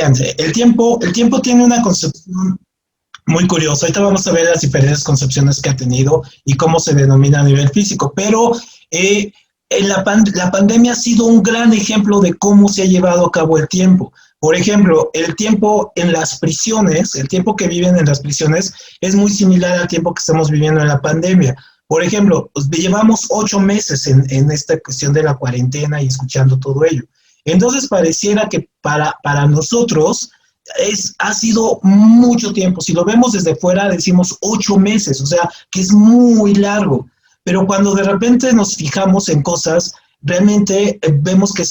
vean, el tiempo tiene una concepción muy curiosa. Ahorita vamos a ver las diferentes concepciones que ha tenido y cómo se denomina a nivel físico, pero la pandemia ha sido un gran ejemplo de cómo se ha llevado a cabo el tiempo. Por ejemplo, el tiempo en las prisiones, el tiempo que viven en las prisiones es muy similar al tiempo que estamos viviendo en la pandemia. Por ejemplo, pues, llevamos 8 meses en esta cuestión de la cuarentena y escuchando todo ello. Entonces pareciera que para nosotros ha sido mucho tiempo. Si lo vemos desde fuera, decimos 8 meses, o sea, que es muy largo. Pero cuando de repente nos fijamos en cosas, realmente vemos que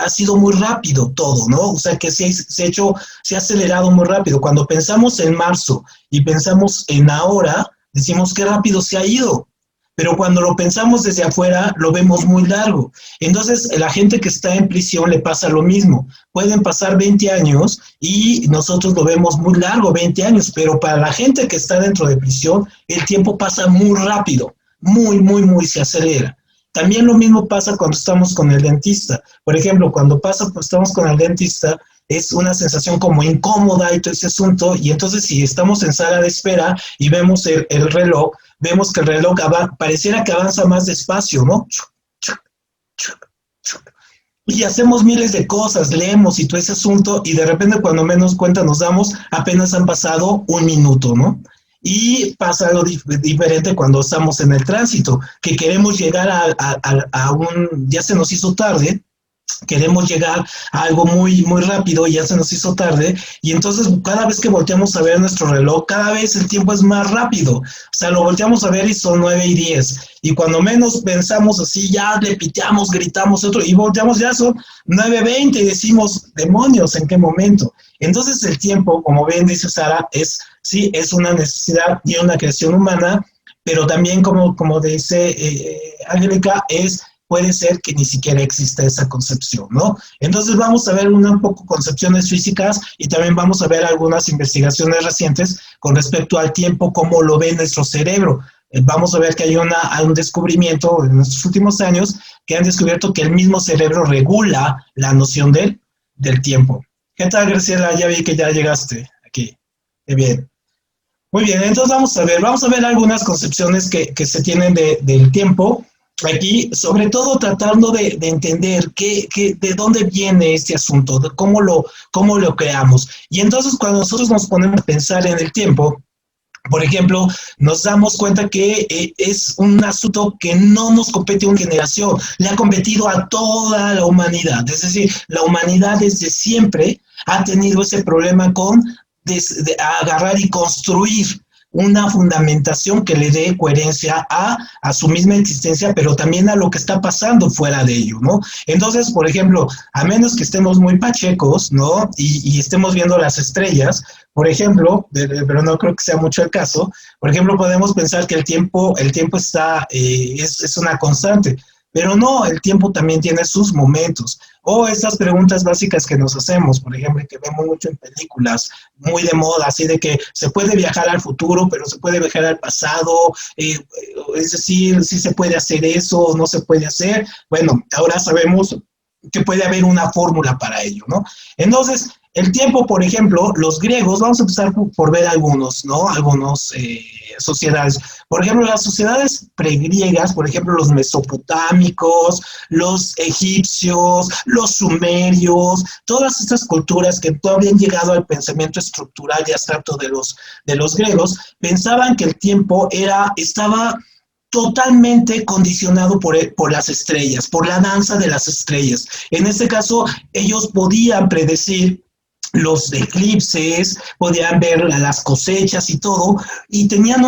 ha sido muy rápido todo, ¿no? O sea, que se ha acelerado muy rápido. Cuando pensamos en marzo y pensamos en ahora, decimos qué rápido se ha ido. Pero cuando lo pensamos desde afuera, lo vemos muy largo. Entonces, la gente que está en prisión le pasa lo mismo. Pueden pasar 20 años y nosotros lo vemos muy largo, 20 años, pero para la gente que está dentro de prisión, el tiempo pasa muy rápido, muy, se acelera. También lo mismo pasa cuando estamos con el dentista. Por ejemplo, cuando estamos con el dentista, es una sensación como incómoda y todo ese asunto, y entonces si estamos en sala de espera y vemos el reloj, vemos que el reloj pareciera que avanza más despacio, ¿no? Y hacemos miles de cosas, leemos y todo ese asunto, y de repente cuando menos cuenta nos damos, apenas han pasado un minuto, ¿no? Y pasa algo diferente cuando estamos en el tránsito, que queremos llegar ya se nos hizo tarde, queremos llegar a algo muy rápido y ya se nos hizo tarde, y entonces cada vez que volteamos a ver nuestro reloj, cada vez el tiempo es más rápido. O sea, lo volteamos a ver y son 9:10, y cuando menos pensamos así, ya le piteamos, gritamos otro, y volteamos, ya son 9:20 y decimos, demonios, ¿en qué momento? Entonces el tiempo, como bien dice Sara, sí, es una necesidad y una creación humana, pero también como dice Angélica, puede ser que ni siquiera exista esa concepción, ¿no? Entonces vamos a ver un poco concepciones físicas y también vamos a ver algunas investigaciones recientes con respecto al tiempo, cómo lo ve nuestro cerebro. Vamos a ver que hay un descubrimiento en estos últimos años que han descubierto que el mismo cerebro regula la noción del tiempo. ¿Qué tal, Graciela? Ya vi que ya llegaste aquí. Qué bien. Muy bien, entonces vamos a ver algunas concepciones que se tienen del tiempo aquí, sobre todo tratando de entender de dónde viene este asunto, de cómo lo creamos. Y entonces cuando nosotros nos ponemos a pensar en el tiempo, por ejemplo, nos damos cuenta que es un asunto que no nos compete a una generación, le ha competido a toda la humanidad. Es decir, la humanidad desde siempre ha tenido ese problema con agarrar y construir una fundamentación que le dé coherencia a su misma existencia, pero también a lo que está pasando fuera de ello, ¿no? Entonces, por ejemplo, a menos que estemos muy pachecos, ¿no? Y estemos viendo las estrellas, por ejemplo, pero no creo que sea mucho el caso, por ejemplo, podemos pensar que el tiempo es una constante, pero no, el tiempo también tiene sus momentos. O estas preguntas básicas que nos hacemos, por ejemplo, que vemos mucho en películas, muy de moda, así de que se puede viajar al futuro, pero se puede viajar al pasado, es decir, si se puede hacer eso o no se puede hacer. Bueno, ahora sabemos que puede haber una fórmula para ello, ¿no? Entonces, el tiempo, por ejemplo, los griegos, vamos a empezar por ver algunos, ¿no? Sociedades. Por ejemplo, las sociedades pregriegas, por ejemplo, los mesopotámicos, los egipcios, los sumerios, todas estas culturas que no habían llegado al pensamiento estructural y abstracto de los griegos, pensaban que el tiempo estaba totalmente condicionado por las estrellas, por la danza de las estrellas. En este caso, ellos podían predecir los eclipses, podían ver las cosechas y todo, y tenían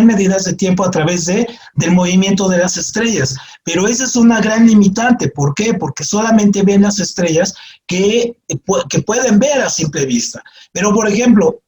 medidas de tiempo a través del movimiento de las estrellas. Pero esa es una gran limitante. ¿Por qué? Porque solamente ven las estrellas que pueden ver a simple vista. Pero, por ejemplo,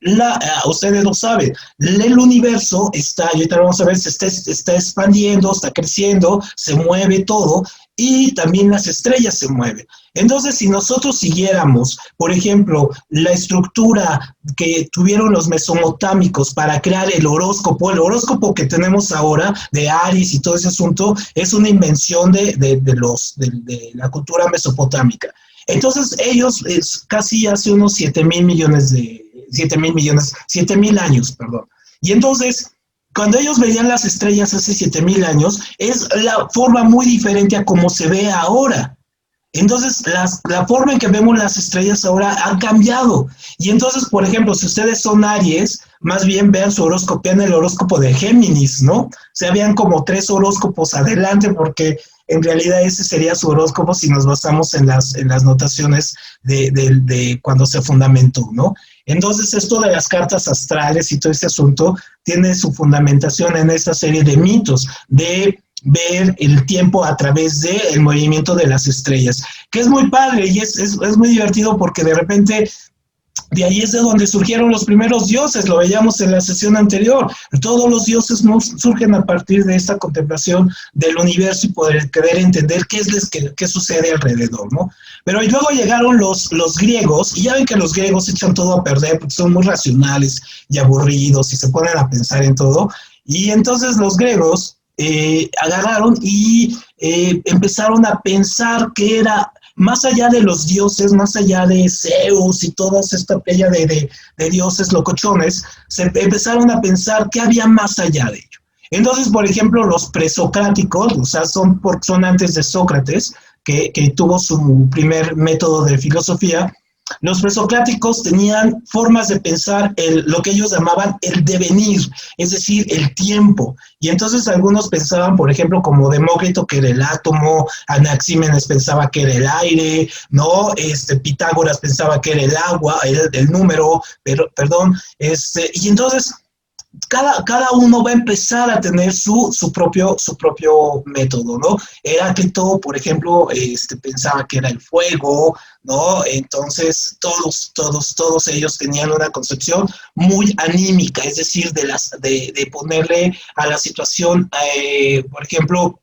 ustedes lo saben, el universo y ahorita vamos a ver, se está expandiendo, está creciendo, se mueve todo, y también las estrellas se mueven. Entonces, si nosotros siguiéramos, por ejemplo, la estructura que tuvieron los mesopotámicos para crear el horóscopo que tenemos ahora de Aries y todo ese asunto, es una invención de la cultura mesopotámica. Entonces, ellos casi hace unos 7,000 años, perdón. Y entonces, cuando ellos veían las estrellas hace 7,000 años, es la forma muy diferente a cómo se ve ahora. Entonces, la forma en que vemos las estrellas ahora ha cambiado. Y entonces, por ejemplo, si ustedes son Aries, más bien vean su horóscopo, vean el horóscopo de Géminis, ¿no? O sea, vean como 3 horóscopos adelante, porque en realidad ese sería su horóscopo si nos basamos en las notaciones de cuando se fundamentó, ¿no? Entonces, esto de las cartas astrales y todo ese asunto tiene su fundamentación en esta serie de mitos, de ver el tiempo a través del movimiento de las estrellas, que es muy padre y es muy divertido porque de repente de ahí es de donde surgieron los primeros dioses, lo veíamos en la sesión anterior. Todos los dioses surgen a partir de esta contemplación del universo y poder querer entender qué sucede alrededor, ¿no? Pero y luego llegaron los griegos, y ya ven que los griegos echan todo a perder porque son muy racionales y aburridos y se ponen a pensar en todo. Y entonces los griegos agarraron y empezaron a pensar que era más allá de los dioses, más allá de Zeus y toda esta playa de dioses locochones, se empezaron a pensar que había más allá de ello. Entonces, por ejemplo, los presocráticos, o sea, son antes de Sócrates, que tuvo su primer método de filosofía. Los presocráticos tenían formas de pensar lo que ellos llamaban el devenir, es decir, el tiempo. Y entonces algunos pensaban, por ejemplo, como Demócrito, que era el átomo, Anaxímenes pensaba que era el aire, ¿no? Pitágoras pensaba que era el agua, el número, perdón. Y entonces cada uno va a empezar a tener su propio método, ¿no? Heráclito, por ejemplo, pensaba que era el fuego, ¿no? Entonces, todos ellos tenían una concepción muy anímica, es decir, de ponerle a la situación, por ejemplo,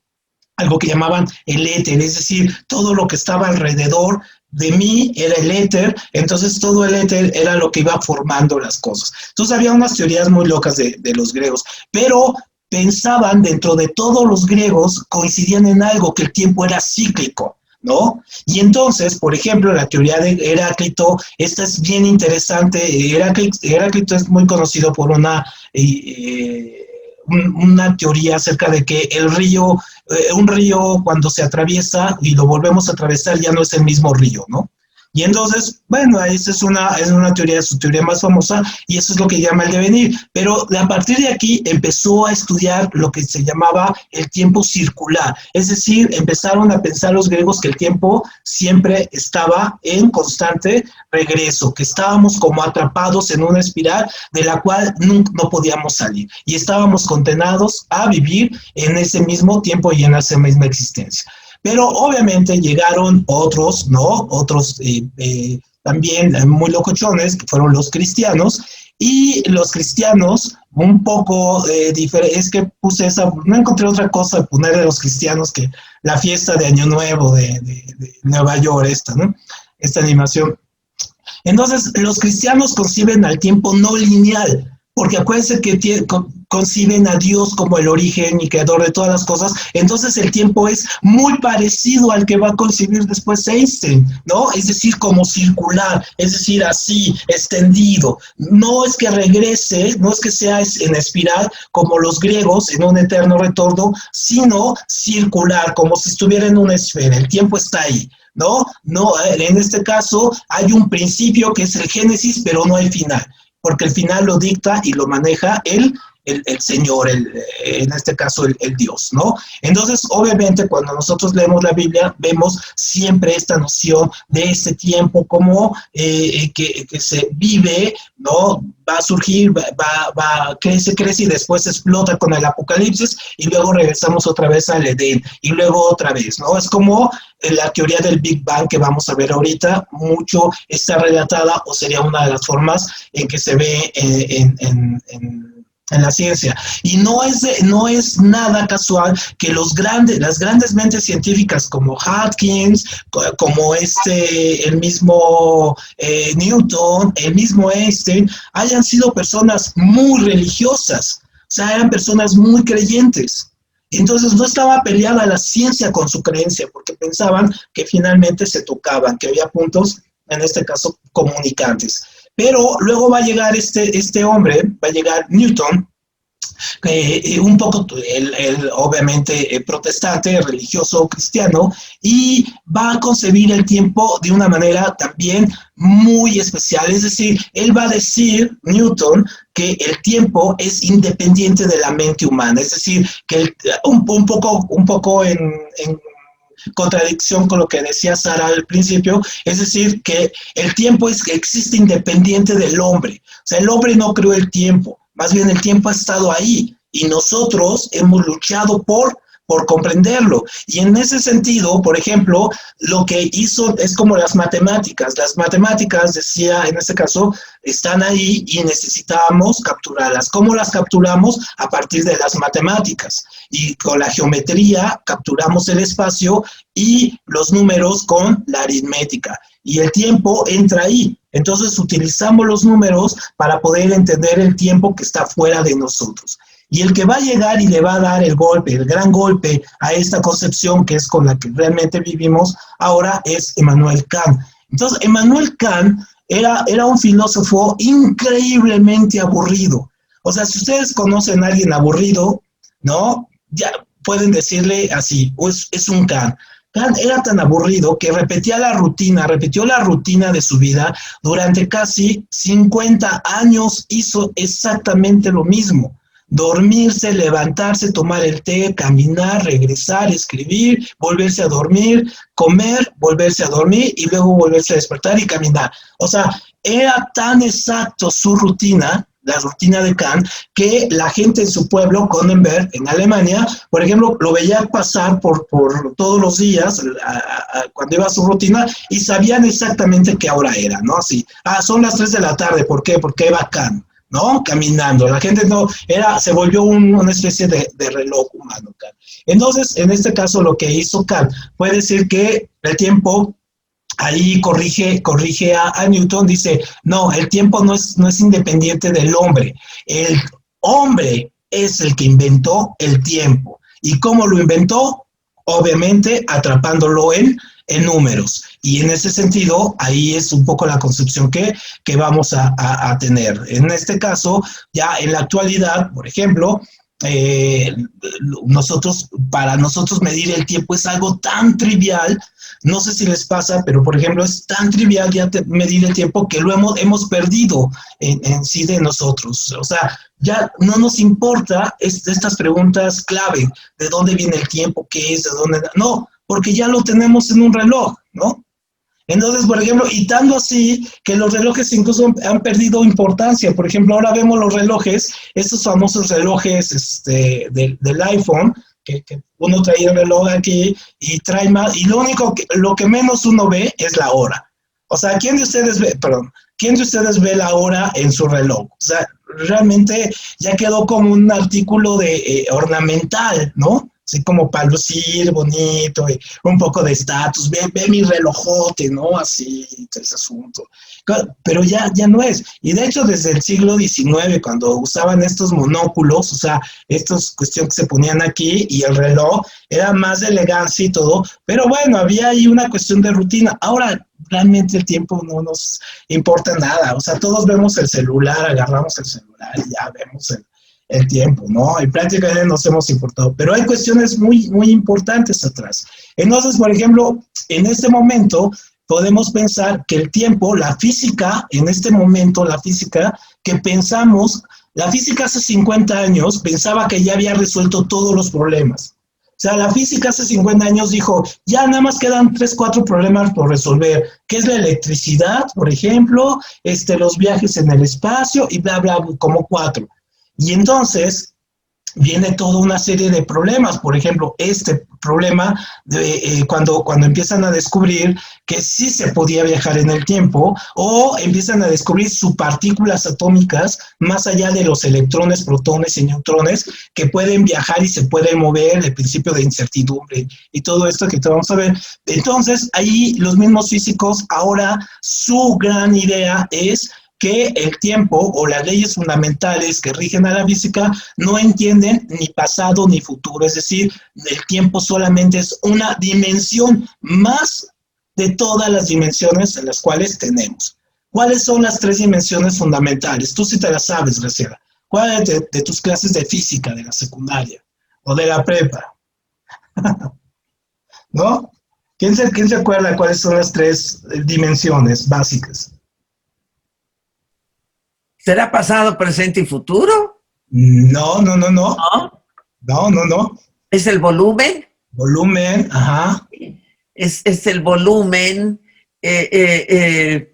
algo que llamaban el éter, es decir, todo lo que estaba alrededor de mí era el éter, entonces todo el éter era lo que iba formando las cosas. Entonces había unas teorías muy locas de los griegos, pero pensaban, dentro de todos los griegos, coincidían en algo, que el tiempo era cíclico, ¿no? Y entonces, por ejemplo, la teoría de Heráclito, esta es bien interesante. Heráclito es muy conocido por una teoría acerca de que un río cuando se atraviesa y lo volvemos a atravesar ya no es el mismo río, ¿no? Y entonces, bueno, esa es una teoría, su teoría más famosa, y eso es lo que llama el devenir. Pero a partir de aquí empezó a estudiar lo que se llamaba el tiempo circular. Es decir, empezaron a pensar los griegos que el tiempo siempre estaba en constante regreso, que estábamos como atrapados en una espiral de la cual no podíamos salir. Y estábamos condenados a vivir en ese mismo tiempo y en esa misma existencia. Pero obviamente llegaron otros, ¿no? Otros también muy locochones, que fueron los cristianos, y los cristianos, un poco diferente, es que no encontré otra cosa de poner de los cristianos que la fiesta de Año Nuevo de Nueva York, ¿no? Esta animación. Entonces, los cristianos conciben al tiempo no lineal, porque acuérdense que conciben a Dios como el origen y creador de todas las cosas. Entonces el tiempo es muy parecido al que va a concebir después Einstein, ¿no? Es decir, como circular, es decir, así, extendido. No es que regrese, no es que sea en espiral como los griegos, en un eterno retorno, sino circular, como si estuviera en una esfera. El tiempo está ahí, ¿no? En este caso hay un principio que es el Génesis, pero no el final, porque el final lo dicta y lo maneja el Señor, en este caso el Dios, ¿no? Entonces, obviamente, cuando nosotros leemos la Biblia, vemos siempre esta noción de ese tiempo como que se vive, ¿no? Va a surgir, crece y después explota con el Apocalipsis y luego regresamos otra vez al Edén y luego otra vez, ¿no? Es como la teoría del Big Bang que vamos a ver ahorita, mucho está relatada o sería una de las formas en que se ve en la ciencia. Y no es nada casual que las grandes mentes científicas como Hawkins, como el mismo Newton, el mismo Einstein, hayan sido personas muy religiosas. O sea, eran personas muy creyentes. Entonces no estaba peleada la ciencia con su creencia, porque pensaban que finalmente se tocaban, que había puntos, en este caso, comunicantes. Pero luego va a llegar este hombre, va a llegar Newton, un poco, obviamente, protestante, religioso, cristiano, y va a concebir el tiempo de una manera también muy especial. Es decir, él va a decir, Newton, que el tiempo es independiente de la mente humana. Es decir, que un poco en contradicción con lo que decía Sara al principio, es decir, que el tiempo existe independiente del hombre. O sea, el hombre no creó el tiempo, más bien el tiempo ha estado ahí y nosotros hemos luchado por comprenderlo. Y en ese sentido, por ejemplo, lo que hizo es como las matemáticas. Las matemáticas, decía en este caso, están ahí y necesitábamos capturarlas. ¿Cómo las capturamos? A partir de las matemáticas. Y con la geometría capturamos el espacio y los números con la aritmética. Y el tiempo entra ahí. Entonces utilizamos los números para poder entender el tiempo que está fuera de nosotros. Y el que va a llegar y le va a dar el golpe, el gran golpe a esta concepción que es con la que realmente vivimos ahora es Immanuel Kant. Entonces, Immanuel Kant era un filósofo increíblemente aburrido. O sea, si ustedes conocen a alguien aburrido, ¿no? Ya pueden decirle así, es un Kant. Kant era tan aburrido que repitió la rutina de su vida durante casi 50 años, hizo exactamente lo mismo. Dormirse, levantarse, tomar el té, caminar, regresar, escribir, volverse a dormir, comer, volverse a dormir y luego volverse a despertar y caminar. O sea, era tan exacto su rutina, la rutina de Kant, que la gente en su pueblo, Kronenberg, en Alemania, por ejemplo, lo veía pasar por todos los días cuando iba a su rutina y sabían exactamente qué hora era, ¿no? Así, son las 3 de la tarde, ¿por qué? Porque iba Kant, ¿no? Caminando. La gente se volvió una especie de reloj humano, Kant. Entonces, en este caso, lo que hizo Kant fue decir que el tiempo, ahí corrige a Newton, dice, no, el tiempo no es independiente del hombre. El hombre es el que inventó el tiempo. ¿Y cómo lo inventó? Obviamente atrapándolo en números. Y en ese sentido, ahí es un poco la concepción que vamos a tener. En este caso, ya en la actualidad, por ejemplo, para nosotros medir el tiempo es algo tan trivial, no sé si les pasa, pero por ejemplo es tan trivial ya medir el tiempo que lo hemos perdido en sí de nosotros. O sea, ya no nos importa estas preguntas clave, de dónde viene el tiempo, qué es, de dónde, no, porque ya lo tenemos en un reloj, ¿no? Entonces, por ejemplo, y tanto así que los relojes incluso han perdido importancia. Por ejemplo, ahora vemos los relojes, estos famosos relojes del iPhone, que uno trae el reloj aquí y trae más, y lo que menos uno ve es la hora. O sea, ¿quién de ustedes ve la hora en su reloj? O sea, realmente ya quedó como un artículo ornamental, ¿no? Así como para lucir bonito, y un poco de estatus, ve mi relojote, ¿no? Así, ese asunto. Pero ya no es. Y de hecho, desde el siglo XIX, cuando usaban estos monóculos, o sea, estas cuestiones que se ponían aquí y el reloj, era más de elegancia y todo, pero bueno, había ahí una cuestión de rutina. Ahora, realmente el tiempo no nos importa nada. O sea, todos vemos el celular, agarramos el celular y ya vemos el tiempo, ¿no? Y prácticamente nos hemos importado. Pero hay cuestiones muy, muy importantes atrás. Entonces, por ejemplo, en este momento podemos pensar que el tiempo, la física, en este momento, la física que pensamos, la física hace 50 años pensaba que ya había resuelto todos los problemas. O sea, la física hace 50 años dijo, ya nada más quedan 3, 4 problemas por resolver, que es la electricidad, por ejemplo, los viajes en el espacio y bla, bla, como 4. Y entonces, viene toda una serie de problemas. Por ejemplo, este problema de cuando empiezan a descubrir que sí se podía viajar en el tiempo, o empiezan a descubrir subpartículas atómicas más allá de los electrones, protones y neutrones, que pueden viajar y se pueden mover, el principio de incertidumbre y todo esto que te vamos a ver. Entonces, ahí los mismos físicos, ahora su gran idea es que el tiempo o las leyes fundamentales que rigen a la física no entienden ni pasado ni futuro, es decir, el tiempo solamente es una dimensión más de todas las dimensiones en las cuales tenemos. ¿Cuáles son las tres dimensiones fundamentales? Tú sí te las sabes, Graciela. ¿Cuáles de tus clases de física de la secundaria o de la prepa? ¿No? ¿Quién se acuerda cuáles son las tres dimensiones básicas? ¿Será pasado, presente y futuro? No, no, no, no. ¿No? No, no, no. ¿Es el volumen? Volumen, ajá. Es el volumen, es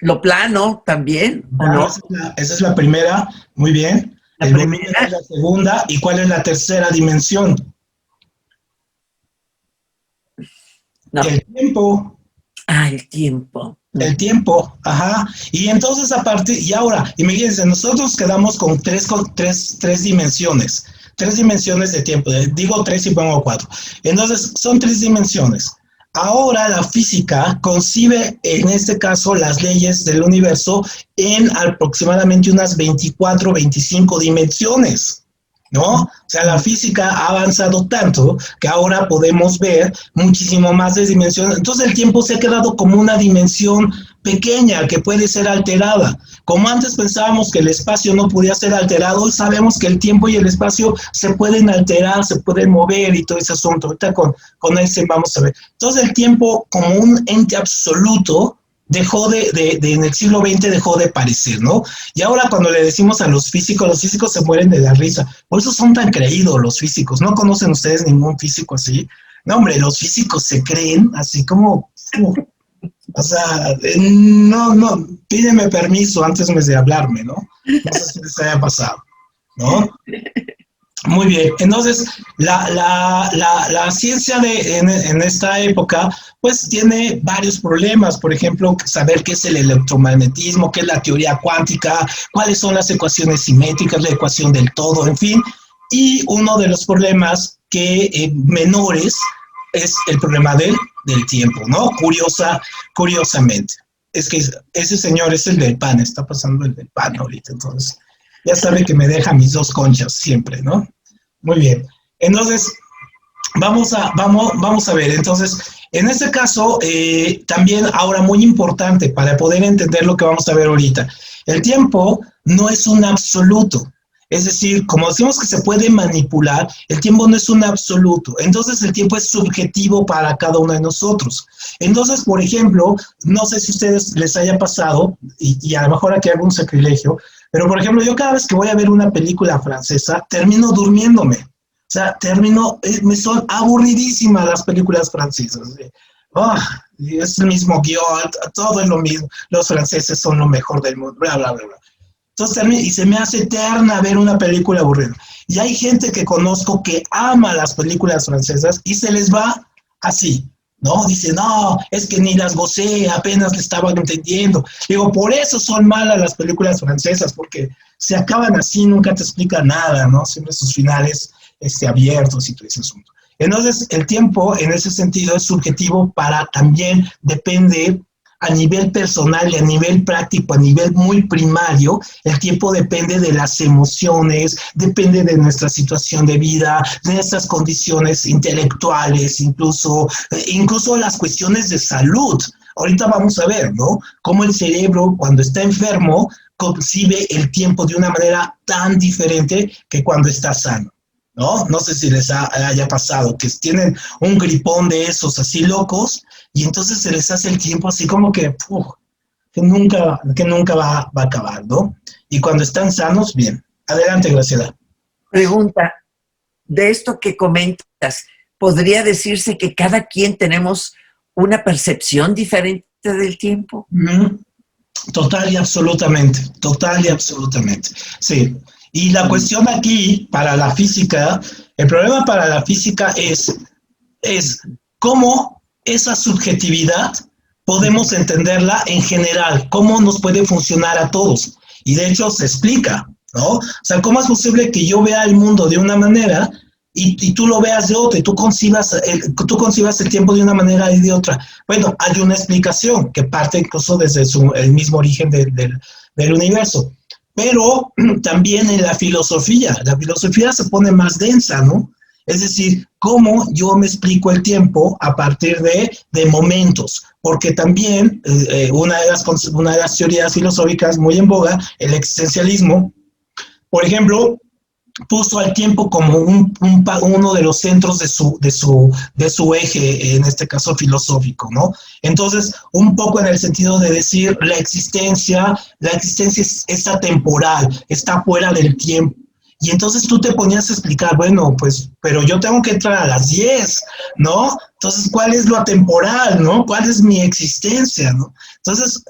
lo plano también, ¿o no? Esa es la primera, muy bien. La El volumen primera. es la segunda. ¿Y cuál es la tercera dimensión? No. El tiempo. Ah, el tiempo. El tiempo, ajá. Y entonces y ahora, imagínense, nosotros quedamos con tres dimensiones. Tres dimensiones de tiempo. Digo tres y pongo cuatro. Entonces, son tres dimensiones. Ahora la física concibe, en este caso, las leyes del universo en aproximadamente unas 24, 25 dimensiones, ¿no? O sea, la física ha avanzado tanto que ahora podemos ver muchísimo más de dimensiones. Entonces el tiempo se ha quedado como una dimensión pequeña que puede ser alterada. Como antes pensábamos que el espacio no podía ser alterado, hoy sabemos que el tiempo y el espacio se pueden alterar, se pueden mover y todo ese asunto. Ahorita con ese vamos a ver. Entonces el tiempo como un ente absoluto en el siglo XX dejó de parecer, ¿no? Y ahora cuando le decimos a los físicos se mueren de la risa. Por eso son tan creídos los físicos. ¿No conocen ustedes ningún físico así? No, hombre, los físicos se creen así como... o sea, no, pídeme permiso antes de hablarme, ¿no? No sé si les haya pasado, ¿no? Muy bien, entonces la ciencia en esta época pues tiene varios problemas, por ejemplo, saber qué es el electromagnetismo, qué es la teoría cuántica, cuáles son las ecuaciones simétricas, la ecuación del todo, en fin, y uno de los problemas menores es el problema del tiempo, ¿no? Curiosamente, es que ese señor es el del pan, está pasando el del pan ahorita, entonces ya sabe que me deja mis dos conchas siempre, ¿no? Muy bien. Entonces, vamos a ver. Entonces, en este caso, también ahora muy importante para poder entender lo que vamos a ver ahorita. El tiempo no es un absoluto. Es decir, como decimos que se puede manipular, el tiempo no es un absoluto. Entonces, el tiempo es subjetivo para cada uno de nosotros. Entonces, por ejemplo, no sé si a ustedes les haya pasado, y a lo mejor aquí hago un sacrilegio, pero, por ejemplo, yo cada vez que voy a ver una película francesa, termino durmiéndome. O sea, me son aburridísimas las películas francesas. Oh, es el mismo guión, todo es lo mismo. Los franceses son lo mejor del mundo, bla, bla, bla, bla. Entonces, y se me hace eterna ver una película aburrida. Y hay gente que conozco que ama las películas francesas y se les va así. ¿No? Dice, no, es que ni las gocé, apenas le estaba entendiendo. Digo, por eso son malas las películas francesas, porque se acaban así, nunca te explican nada, ¿no? Siempre sus finales abiertos y todo ese asunto. Entonces, el tiempo en ese sentido es subjetivo también depende a nivel personal y a nivel práctico, a nivel muy primario, el tiempo depende de las emociones, depende de nuestra situación de vida, de nuestras condiciones intelectuales, incluso las cuestiones de salud. Ahorita vamos a ver, ¿no? Cómo el cerebro, cuando está enfermo, concibe el tiempo de una manera tan diferente que cuando está sano, ¿no? No sé si les haya pasado, que tienen un gripón de esos así locos, y entonces se les hace el tiempo así como que nunca va a acabar, ¿no? Y cuando están sanos, bien. Adelante, Graciela. Pregunta, de esto que comentas, ¿podría decirse que cada quien tenemos una percepción diferente del tiempo? Total y absolutamente, sí. Y la cuestión aquí, para la física, el problema para la física es cómo esa subjetividad podemos entenderla en general, cómo nos puede funcionar a todos. Y de hecho se explica, ¿no? O sea, ¿cómo es posible que yo vea el mundo de una manera y tú lo veas de otra, y tú concibas el tiempo de una manera y de otra? Bueno, hay una explicación que parte incluso desde el mismo origen del universo. Pero también en la filosofía se pone más densa, ¿no? Es decir, cómo yo me explico el tiempo a partir de momentos, porque también una de las teorías filosóficas muy en boga, el existencialismo, por ejemplo, puso al tiempo como uno de los centros de su eje, en este caso filosófico, ¿no? Entonces, un poco en el sentido de decir la existencia es atemporal, está fuera del tiempo. Y entonces tú te ponías a explicar, bueno, pues, pero yo tengo que entrar a las 10, ¿no? Entonces, ¿cuál es lo atemporal, no? ¿Cuál es mi existencia, no? Entonces,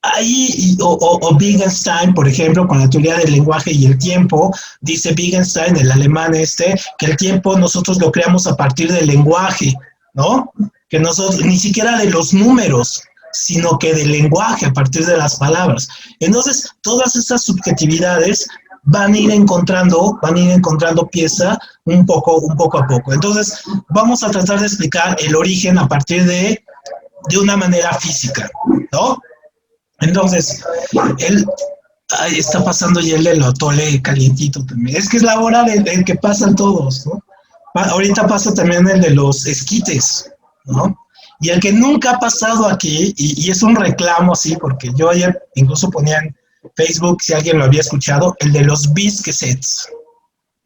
ahí, o Wittgenstein, por ejemplo, con la teoría del lenguaje y el tiempo, dice Wittgenstein, el alemán que el tiempo nosotros lo creamos a partir del lenguaje, ¿no? Que nosotros, ni siquiera de los números, sino que del lenguaje, a partir de las palabras. Entonces, todas esas subjetividades van a ir encontrando pieza un poco a poco. Entonces, vamos a tratar de explicar el origen a partir de una manera física, ¿no? Entonces, ahí está pasando ya el atole calientito también. Es que es la hora del que pasan todos, ¿no? Ahorita pasa también el de los esquites, ¿no? Y el que nunca ha pasado aquí, y es un reclamo así, porque yo ayer incluso ponía en Facebook, si alguien lo había escuchado, el de los biscuits.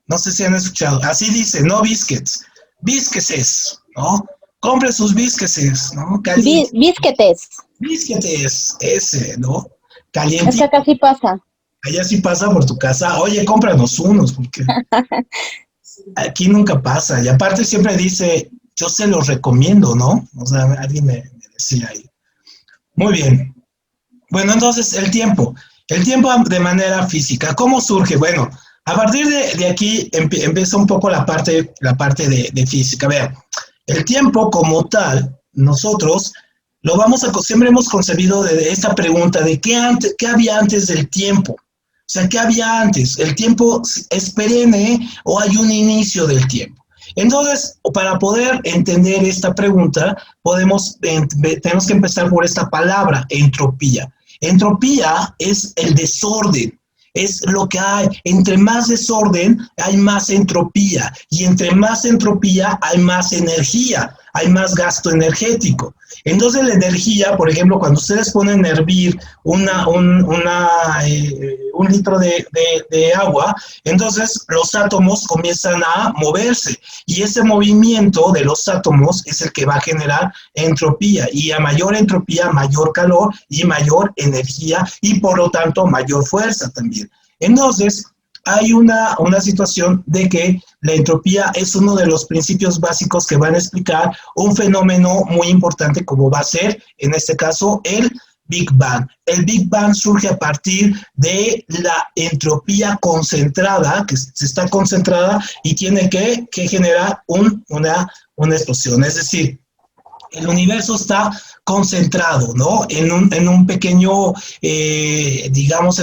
No sé si han escuchado. Así dice, no biscuits, biscuits, ¿no? Compre sus biscuits, ¿no? Bisquetes. Biscuits, ese, ¿no? Caliente. Es que acá sí pasa. Allá sí pasa por tu casa. Oye, cómpranos unos, porque aquí nunca pasa. Y aparte siempre dice, yo se los recomiendo, ¿no? O sea, alguien me decía ahí. Muy bien. Bueno, entonces, el tiempo. El tiempo de manera física. ¿Cómo surge? Bueno, a partir de aquí empieza un poco la parte de física. Vean, el tiempo como tal, nosotros siempre hemos concebido de esta pregunta de qué había antes del tiempo. O sea, ¿qué había antes? ¿El tiempo es perenne o hay un inicio del tiempo? Entonces, para poder entender esta pregunta, tenemos que empezar por esta palabra, entropía. Entropía es el desorden, es lo que hay. Entre más desorden, hay más entropía. Y entre más entropía, hay más energía, hay más gasto energético. Entonces la energía, por ejemplo, cuando ustedes ponen a hervir un litro de agua, entonces los átomos comienzan a moverse y ese movimiento de los átomos es el que va a generar entropía, y a mayor entropía, mayor calor y mayor energía y por lo tanto mayor fuerza también. Entonces, hay una situación de que la entropía es uno de los principios básicos que van a explicar un fenómeno muy importante como va a ser, en este caso, el Big Bang. El Big Bang surge a partir de la entropía concentrada, que está concentrada y tiene que generar una explosión. Es decir, el universo está concentrado, ¿no? En un pequeño, digamos,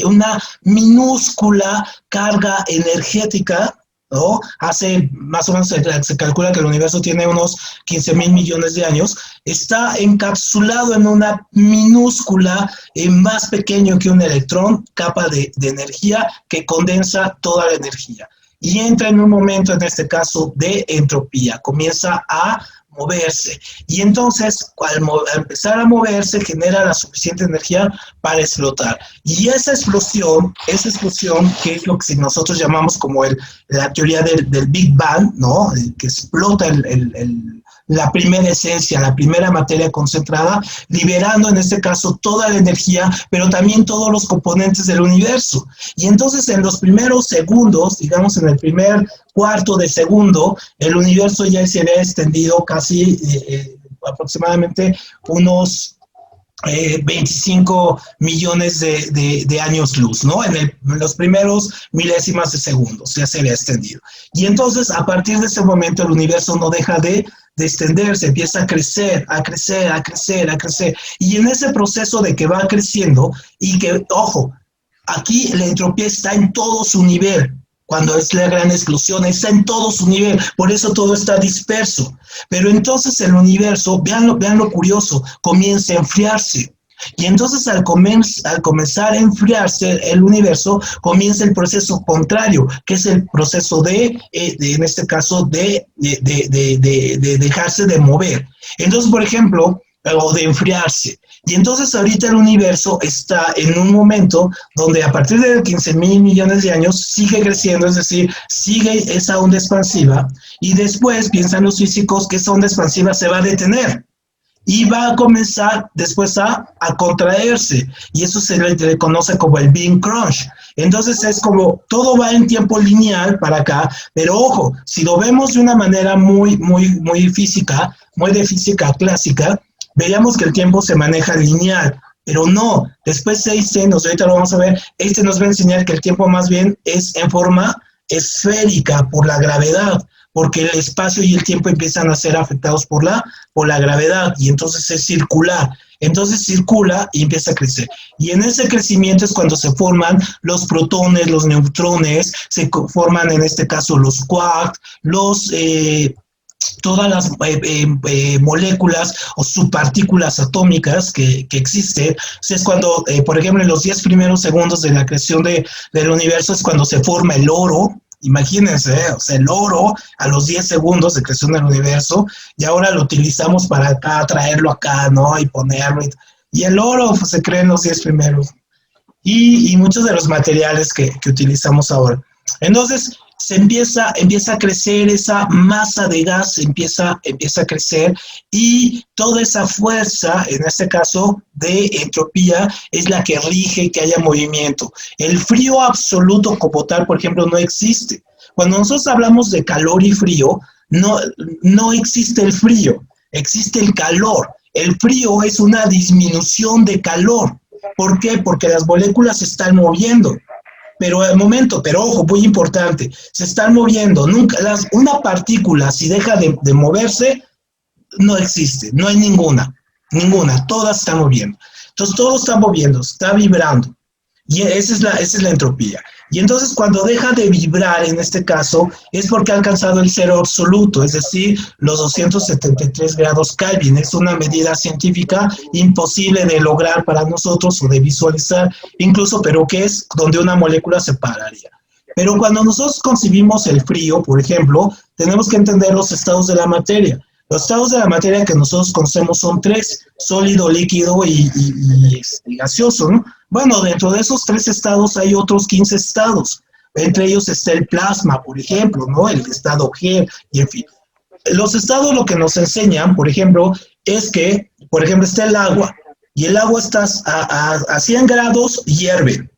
una minúscula carga energética, ¿no? Hace más o menos, se calcula que el universo tiene unos 15,000 millones de años, está encapsulado en una minúscula, más pequeño que un electrón, capa de energía que condensa toda la energía. Y entra en un momento, en este caso, de entropía, comienza a moverse. Y entonces, al empezar a moverse, genera la suficiente energía para explotar. Y esa explosión, que es lo que nosotros llamamos como la teoría del Big Bang, ¿no? Que explota la primera esencia, la primera materia concentrada, liberando en este caso toda la energía, pero también todos los componentes del universo. Y entonces en los primeros segundos, digamos en el primer cuarto de segundo, el universo ya se había extendido casi aproximadamente unos 25 millones de años luz, ¿no? En los primeros milésimas de segundos ya se había extendido. Y entonces, a partir de ese momento, el universo no deja de extenderse, empieza a crecer, a crecer, a crecer, a crecer. Y en ese proceso de que va creciendo, y que, ojo, aquí la entropía está en todo su nivel. Cuando es la gran explosión, está en todo su nivel, por eso todo está disperso. Pero entonces el universo, vean lo curioso, comienza a enfriarse. Y entonces al comenzar a enfriarse el universo, comienza el proceso contrario, que es el proceso en este caso, de dejarse de mover. Entonces, por ejemplo, o de enfriarse. Y entonces ahorita el universo está en un momento donde a partir de 15.000 millones de años sigue creciendo, es decir, sigue esa onda expansiva, y después piensan los físicos que esa onda expansiva se va a detener y va a comenzar después a contraerse, y eso se le conoce como el Big Crunch. Entonces es como todo va en tiempo lineal para acá, pero ojo, si lo vemos de una manera muy física, muy de física clásica, veíamos que el tiempo se maneja lineal, pero no. Después Einstein, ahorita lo vamos a ver, Einstein nos va a enseñar que el tiempo más bien es en forma esférica por la gravedad, porque el espacio y el tiempo empiezan a ser afectados por la gravedad, y entonces es circular. Entonces circula y empieza a crecer. Y en ese crecimiento es cuando se forman los protones, los neutrones, se forman en este caso los quarks, todas las moléculas o subpartículas atómicas que existen. Es cuando, por ejemplo, en los 10 primeros segundos de la creación del universo es cuando se forma el oro. Imagínense, o sea, el oro a los 10 segundos de creación del universo, y ahora lo utilizamos para acá, traerlo acá, ¿no? Y ponerlo. Y el oro pues, se crea en los 10 primeros. Y muchos de los materiales que utilizamos ahora. Entonces, empieza a crecer esa masa de gas, empieza a crecer, y toda esa fuerza, en este caso de entropía, es la que rige que haya movimiento. El frío absoluto como tal, por ejemplo, no existe. Cuando nosotros hablamos de calor y frío, no existe el frío, existe el calor. El frío es una disminución de calor. ¿Por qué? Porque las moléculas se están moviendo. Pero ojo, muy importante, se están moviendo. Una partícula, si deja de moverse, no existe, no hay ninguna, todas están moviendo. Entonces todo está moviendo, está vibrando. Y esa es la entropía. Y entonces cuando deja de vibrar, en este caso, es porque ha alcanzado el cero absoluto, es decir, los 273 grados Kelvin. Es una medida científica imposible de lograr para nosotros o de visualizar incluso, pero que es donde una molécula se pararía. Pero cuando nosotros concebimos el frío, por ejemplo, tenemos que entender los estados de la materia. Los estados de la materia que nosotros conocemos son 3, sólido, líquido y gaseoso, ¿no? Bueno, dentro de esos 3 estados hay otros 15 estados. Entre ellos está el plasma, por ejemplo, ¿no? El estado G, y en fin. Los estados lo que nos enseñan, por ejemplo, es que, por ejemplo, está el agua, y el agua está a 100 grados hierve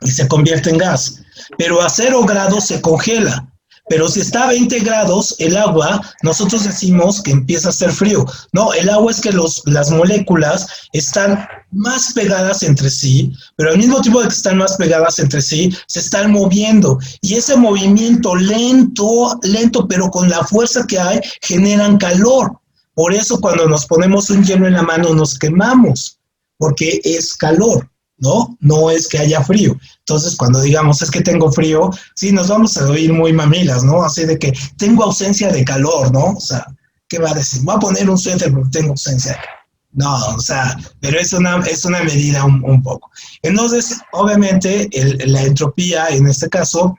y se convierte en gas, pero a 0 grados se congela. Pero si está a 20 grados el agua, nosotros decimos que empieza a ser frío. No, el agua es que las moléculas están más pegadas entre sí, pero al mismo tiempo de que están más pegadas entre sí, se están moviendo. Y ese movimiento lento, pero con la fuerza que hay, generan calor. Por eso cuando nos ponemos un hielo en la mano nos quemamos, porque es calor. No es que haya frío. Entonces, cuando digamos, es que tengo frío, sí, nos vamos a oír muy mamilas, ¿no? Así de que tengo ausencia de calor, ¿no? O sea, ¿qué va a decir? Voy a poner un suéter porque tengo ausencia de calor. No, o sea, pero es una medida un poco. Entonces, obviamente, la entropía, en este caso,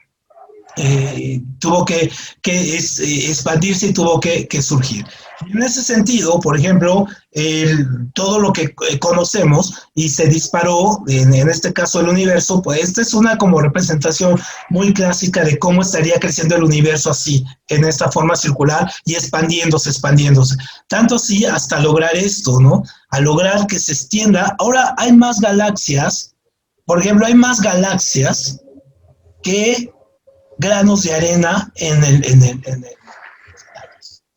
tuvo que expandirse y tuvo que surgir. En ese sentido, por ejemplo, todo lo que conocemos y se disparó, en este caso el universo, pues esta es una como representación muy clásica de cómo estaría creciendo el universo así, en esta forma circular y expandiéndose. Tanto así hasta lograr esto, ¿no? A lograr que se extienda. Ahora hay más galaxias, por ejemplo, hay más galaxias que granos de arena en el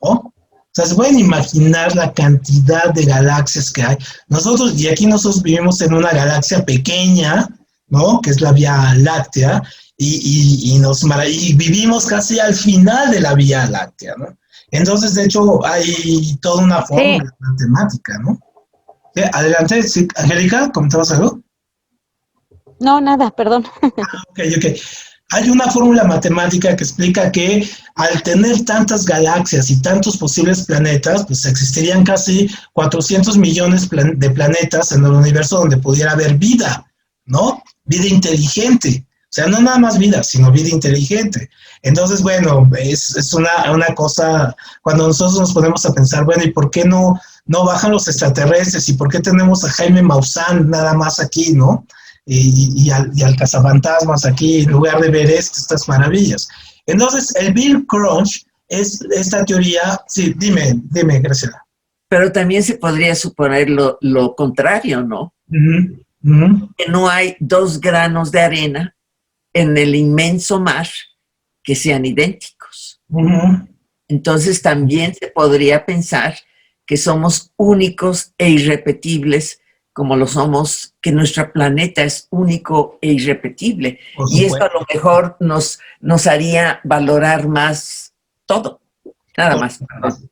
¿no? sea, se pueden imaginar la cantidad de galaxias que hay. Nosotros, y aquí nosotros vivimos en una galaxia pequeña, ¿no? Que es la Vía Láctea, y vivimos casi al final de la Vía Láctea, ¿no? Entonces, de hecho, hay toda una fórmula matemática, ¿no? Sí, adelante, sí, Angélica, ¿comentabas algo? No, nada, perdón. Ok. Hay una fórmula matemática que explica que al tener tantas galaxias y tantos posibles planetas, pues existirían casi 400 millones de planetas en el universo donde pudiera haber vida, ¿no? Vida inteligente. O sea, no nada más vida, sino vida inteligente. Entonces, bueno, es una cosa, cuando nosotros nos ponemos a pensar, bueno, ¿y por qué no bajan los extraterrestres? ¿Y por qué tenemos a Jaime Maussan nada más aquí, ¿no? Y al cazafantasmas aquí, en lugar de ver estas maravillas. Entonces, el Big Crunch es esta teoría. Sí, dime, Graciela. Pero también se podría suponer lo contrario, ¿no? Que no hay 2 granos de arena en el inmenso mar que sean idénticos. Entonces también se podría pensar que somos únicos e irrepetibles, como lo somos, que nuestro planeta es único e irrepetible. Y esto a lo mejor nos haría valorar más todo, nada más.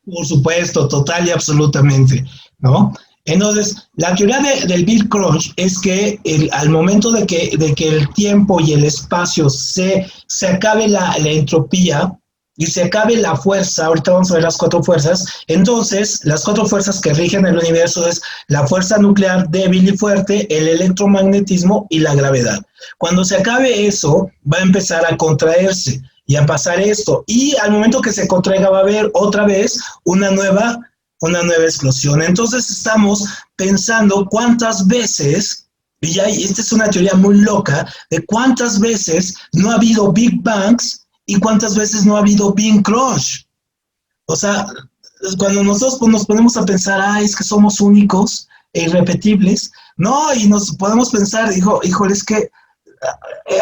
Por supuesto, total y absolutamente, ¿no? Entonces, la teoría del Big Crunch es que al momento de que el tiempo y el espacio se acabe la entropía y se acabe la fuerza, ahorita vamos a ver las 4 fuerzas, entonces las 4 fuerzas que rigen el universo es la fuerza nuclear débil y fuerte, el electromagnetismo y la gravedad. Cuando se acabe eso, va a empezar a contraerse y a pasar esto, y al momento que se contraiga va a haber otra vez una nueva explosión. Entonces estamos pensando cuántas veces, y esta es una teoría muy loca, de cuántas veces no ha habido Big Bangs y cuántas veces no ha habido Big Crunch. O sea, cuando nosotros nos ponemos a pensar, es que somos únicos e irrepetibles, no, y nos podemos pensar, híjole, es que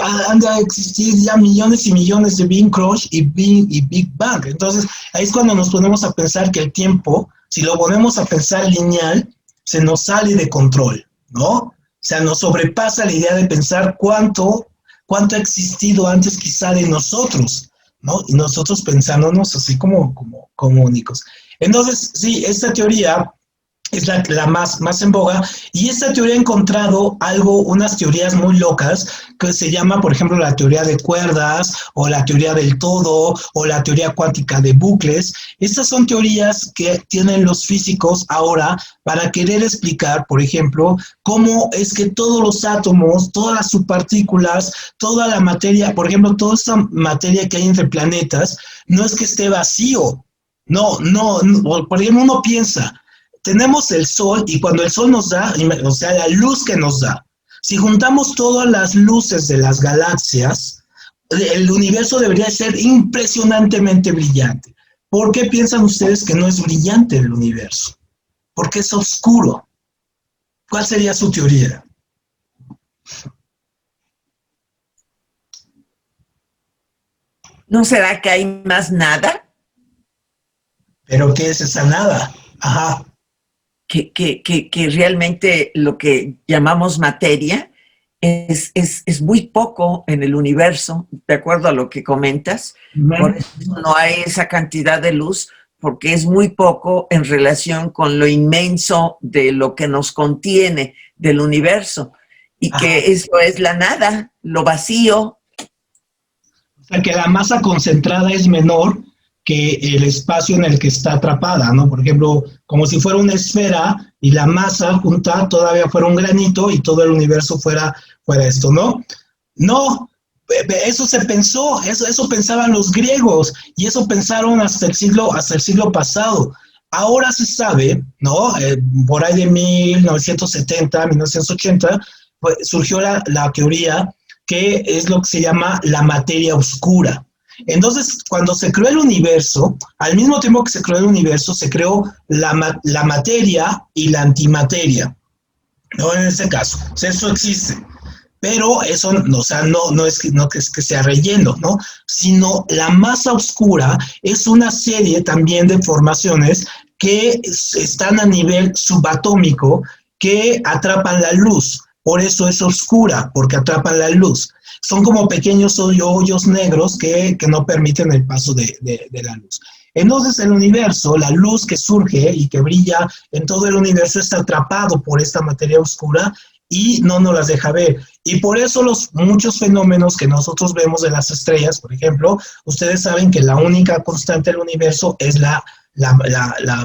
han de existir ya millones y millones de Big Crunch y Big Bang. Entonces, ahí es cuando nos ponemos a pensar que el tiempo, si lo ponemos a pensar lineal, se nos sale de control, ¿no? O sea, nos sobrepasa la idea de pensar cuánto ha existido antes quizá de nosotros, ¿no? Y nosotros pensándonos así como únicos. Entonces, sí, esta teoría es la más en boga, y esta teoría ha encontrado unas teorías muy locas que se llama, por ejemplo, la teoría de cuerdas, o la teoría del todo, o la teoría cuántica de bucles. Estas son teorías que tienen los físicos ahora para querer explicar, por ejemplo, cómo es que todos los átomos, todas las subpartículas, toda la materia, por ejemplo, toda esta materia que hay entre planetas, no es que esté vacío. No, por ejemplo, uno piensa, tenemos el Sol, y cuando el Sol nos da, o sea, la luz que nos da, si juntamos todas las luces de las galaxias, el universo debería ser impresionantemente brillante. ¿Por qué piensan ustedes que no es brillante el universo? Porque es oscuro. ¿Cuál sería su teoría? ¿No será que hay más nada? ¿Pero qué es esa nada? Ajá. Que realmente lo que llamamos materia es muy poco en el universo, de acuerdo a lo que comentas. Por eso no hay esa cantidad de luz, porque es muy poco en relación con lo inmenso de lo que nos contiene del universo, y que eso es la nada, lo vacío. O sea, que la masa concentrada es menor que el espacio en el que está atrapada, ¿no? Por ejemplo, como si fuera una esfera y la masa junta todavía fuera un granito y todo el universo fuera esto, ¿no? No, eso se pensó, eso pensaban los griegos, y eso pensaron hasta el siglo pasado. Ahora se sabe, ¿no? Por ahí de 1970, 1980, pues, surgió la teoría que es lo que se llama la materia oscura. Entonces, cuando se creó el universo, al mismo tiempo que se creó el universo, se creó la materia y la antimateria, ¿no? En ese caso, o sea, eso existe. Pero eso, o sea, no es que sea relleno, ¿no? Sino la masa oscura es una serie también de formaciones que están a nivel subatómico que atrapan la luz. Por eso es oscura, porque atrapan la luz. Son como pequeños hoyos negros que no permiten el paso de la luz. Entonces el universo, la luz que surge y que brilla en todo el universo está atrapado por esta materia oscura y no nos las deja ver. Y por eso los muchos fenómenos que nosotros vemos de las estrellas, por ejemplo, ustedes saben que la única constante del universo es la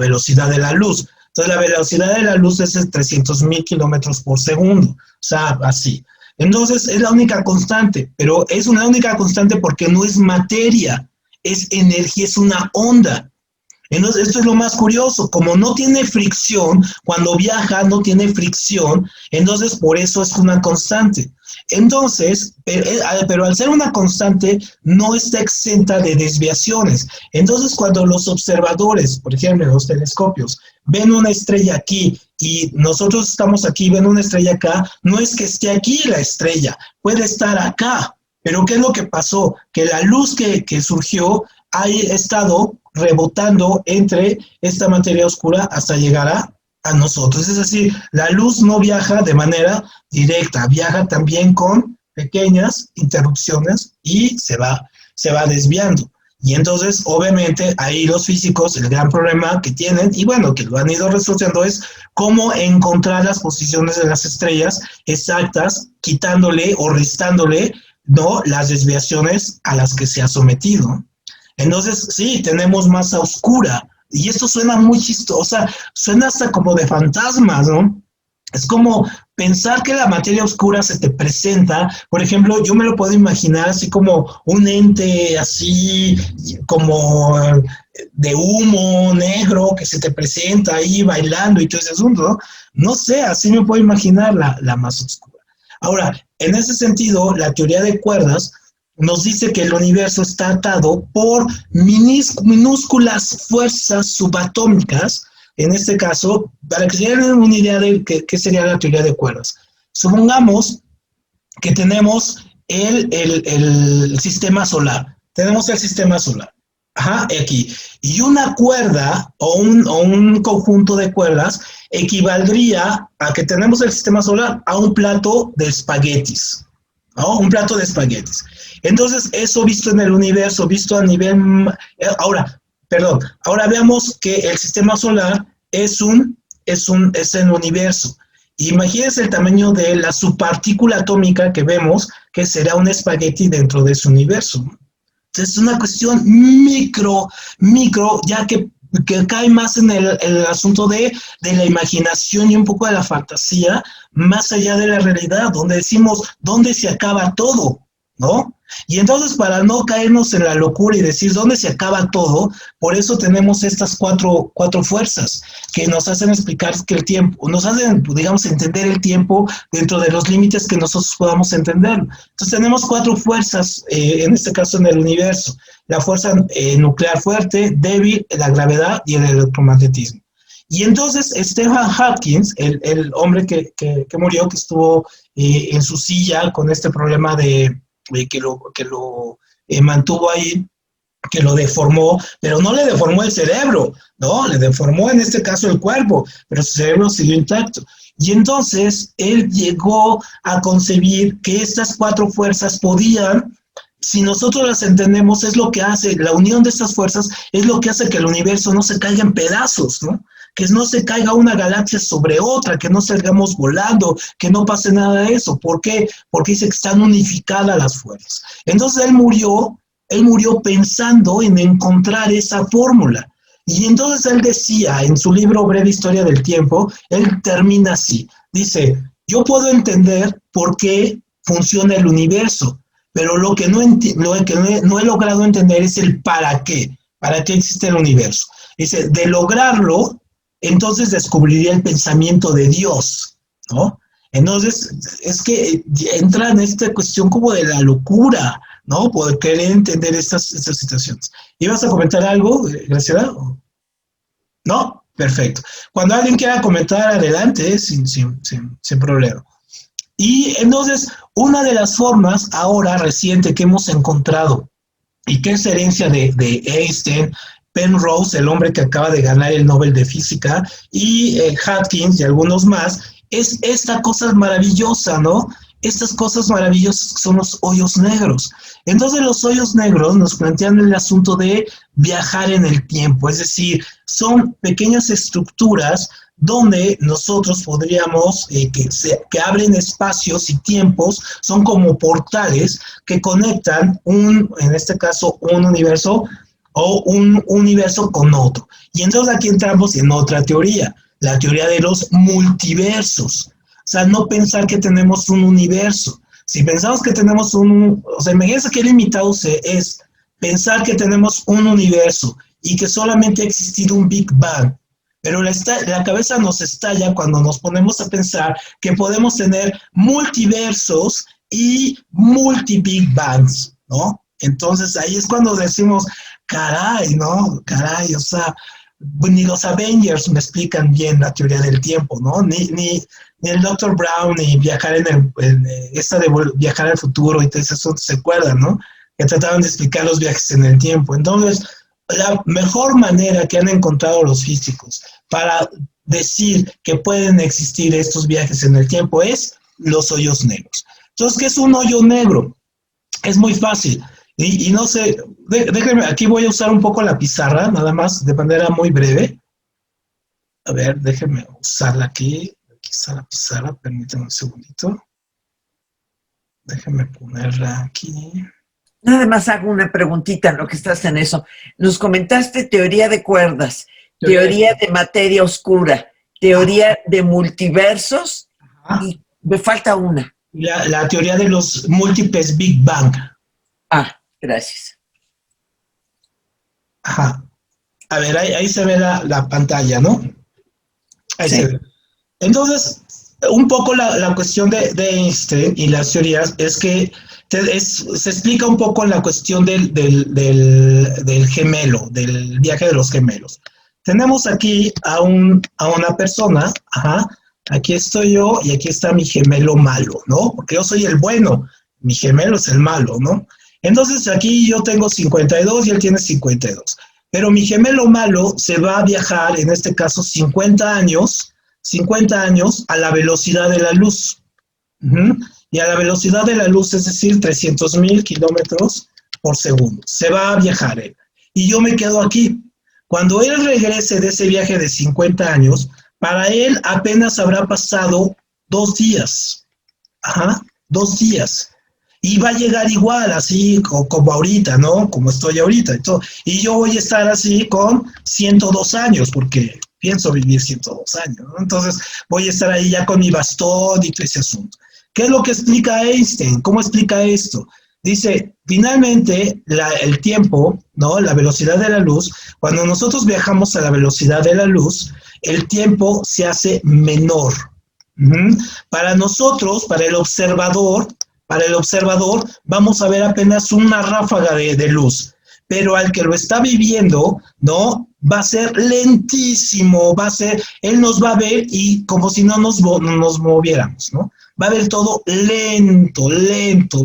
velocidad de la luz. Entonces la velocidad de la luz es de 300,000 kilómetros por segundo, o sea, así. Entonces es la única constante, pero es una única constante porque no es materia, es energía, es una onda. Entonces, esto es lo más curioso, como no tiene fricción, cuando viaja no tiene fricción, entonces por eso es una constante. Entonces, pero al ser una constante, no está exenta de desviaciones. Entonces, cuando los observadores, por ejemplo, los telescopios, ven una estrella aquí y nosotros estamos aquí, ven una estrella acá, no es que esté aquí la estrella, puede estar acá. Pero ¿qué es lo que pasó? Que la luz que surgió ha estado rebotando entre esta materia oscura hasta llegar a nosotros. Es decir, la luz no viaja de manera directa, viaja también con pequeñas interrupciones y se va desviando. Y entonces, obviamente, ahí los físicos, el gran problema que tienen, y bueno, que lo han ido resolviendo, es cómo encontrar las posiciones de las estrellas exactas, quitándole o restándole, ¿no?, las desviaciones a las que se ha sometido. Entonces, sí, tenemos masa oscura, y esto suena muy chistoso, o sea, suena hasta como de fantasmas, ¿no? Es como pensar que la materia oscura se te presenta, por ejemplo, yo me lo puedo imaginar así como un ente así, como de humo negro que se te presenta ahí bailando y todo ese asunto, ¿no? No sé, así me puedo imaginar la masa oscura. Ahora, en ese sentido, la teoría de cuerdas nos dice que el universo está atado por minúsculas fuerzas subatómicas. En este caso, para que se den una idea de qué sería la teoría de cuerdas. Supongamos que tenemos el sistema solar. Tenemos el sistema solar. Ajá, aquí. Y una cuerda o un conjunto de cuerdas equivaldría a que tenemos el sistema solar a un plato de espaguetis. ¿No? Un plato de espaguetis. Entonces, eso visto en el universo, visto a nivel... Ahora veamos que el sistema solar es el universo. Imagínense el tamaño de la subpartícula atómica que vemos, que será un espagueti dentro de ese universo. Entonces, es una cuestión micro, ya que cae más en el asunto de la imaginación y un poco de la fantasía, más allá de la realidad, donde decimos, ¿dónde se acaba todo? ¿No? Y entonces, para no caernos en la locura y decir dónde se acaba todo, por eso tenemos estas cuatro fuerzas que nos hacen explicar que el tiempo, nos hacen, digamos, entender el tiempo dentro de los límites que nosotros podamos entender. Entonces, tenemos cuatro fuerzas, en este caso en el universo: la fuerza nuclear fuerte, débil, la gravedad y el electromagnetismo. Y entonces Stephen Hawking, el hombre que murió, que estuvo en su silla con este problema de que lo mantuvo ahí, que lo deformó, pero no le deformó el cerebro, ¿no? Le deformó en este caso el cuerpo, pero su cerebro siguió intacto. Y entonces él llegó a concebir que estas cuatro fuerzas podían, si nosotros las entendemos, es lo que hace, la unión de estas fuerzas es lo que hace que el universo no se caiga en pedazos, ¿no? Que no se caiga una galaxia sobre otra, que no salgamos volando, que no pase nada de eso. ¿Por qué? Porque dice que están unificadas las fuerzas. Entonces él murió pensando en encontrar esa fórmula. Y entonces él decía, en su libro Breve Historia del Tiempo, él termina así, dice, yo puedo entender por qué funciona el universo, pero lo que no he logrado entender es el para qué existe el universo. Dice, de lograrlo, entonces descubriría el pensamiento de Dios, ¿no? Entonces, es que entra en esta cuestión como de la locura, ¿no? Por querer entender estas situaciones. ¿Ibas a comentar algo, Graciela? ¿No? Perfecto. Cuando alguien quiera comentar, adelante, sin problema. Y entonces, una de las formas ahora reciente que hemos encontrado y que es herencia de Einstein, Penrose, el hombre que acaba de ganar el Nobel de Física, y Hawkins y algunos más, es esta cosa maravillosa, ¿no? Estas cosas maravillosas son los hoyos negros. Entonces los hoyos negros nos plantean el asunto de viajar en el tiempo, es decir, son pequeñas estructuras donde nosotros podríamos, que abren espacios y tiempos, son como portales que conectan en este caso, un universo o un universo con otro. Y entonces aquí entramos en otra teoría, la teoría de los multiversos. O sea, no pensar que tenemos un universo. Si pensamos que tenemos o sea, imagínense qué limitado es pensar que tenemos un universo y que solamente ha existido un Big Bang. Pero la cabeza nos estalla cuando nos ponemos a pensar que podemos tener multiversos y multi-Big Bangs, ¿no? Entonces ahí es cuando decimos, caray, ¿no? Caray, o sea, ni los Avengers me explican bien la teoría del tiempo, ¿no? Ni el Dr. Brown, ni viajar esta de viajar al futuro y todo eso, ¿se acuerdan, no? Que trataban de explicar los viajes en el tiempo. Entonces, la mejor manera que han encontrado los físicos para decir que pueden existir estos viajes en el tiempo es los hoyos negros. Entonces, ¿qué es un hoyo negro? Es muy fácil. Y no sé, déjenme, aquí voy a usar un poco la pizarra, nada más, de manera muy breve. A ver, déjenme usarla aquí. Aquí está la pizarra, permítanme un segundito. Déjenme ponerla aquí. Nada más hago una preguntita en lo que estás en eso. Nos comentaste teoría de cuerdas, teoría de materia oscura, teoría de multiversos, y me falta una. La teoría de los múltiples Big Bang. Gracias. Ajá. A ver, ahí se ve la pantalla, ¿no? Ahí sí se ve. Entonces, un poco la cuestión de Einstein y las teorías es que se explica un poco en la cuestión del gemelo, del viaje de los gemelos. Tenemos aquí a una persona, aquí estoy yo y aquí está mi gemelo malo, ¿no? Porque yo soy el bueno, mi gemelo es el malo, ¿no? Entonces aquí yo tengo 52 y él tiene 52. Pero mi gemelo malo se va a viajar, en este caso 50 años a la velocidad de la luz. Y a la velocidad de la luz, es decir, 300,000 kilómetros por segundo. Se va a viajar él. Y yo me quedo aquí. Cuando él regrese de ese viaje de 50 años, para él apenas habrá pasado 2 días. 2 días. Y va a llegar igual, así como ahorita, ¿no? Como estoy ahorita. Y yo voy a estar así con 102 años, porque pienso vivir 102 años, ¿no? Entonces voy a estar ahí ya con mi bastón y todo ese asunto. ¿Qué es lo que explica Einstein? ¿Cómo explica esto? Dice, finalmente, el tiempo, ¿no? La velocidad de la luz, cuando nosotros viajamos a la velocidad de la luz, el tiempo se hace menor. Para nosotros, para el observador, vamos a ver apenas una ráfaga de luz, pero al que lo está viviendo, ¿no? Va a ser lentísimo, él nos va a ver y como si no nos moviéramos, ¿no? Va a ver todo lento,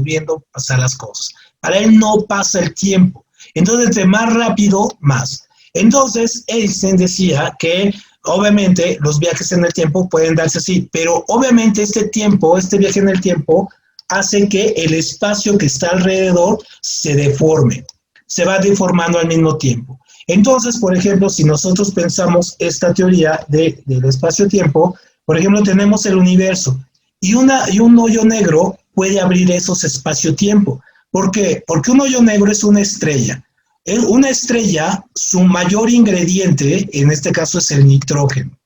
viendo pasar las cosas. Para él no pasa el tiempo. Entonces, entre más rápido, más. Entonces, Einstein decía que obviamente los viajes en el tiempo pueden darse así, pero obviamente este viaje en el tiempo hace que el espacio que está alrededor se deforme, se va deformando al mismo tiempo. Entonces, por ejemplo, si nosotros pensamos esta teoría del espacio-tiempo, por ejemplo, tenemos el universo y un hoyo negro puede abrir esos espacio-tiempo. ¿Por qué? Porque un hoyo negro es una estrella. Una estrella, su mayor ingrediente, en este caso, es el nitrógeno.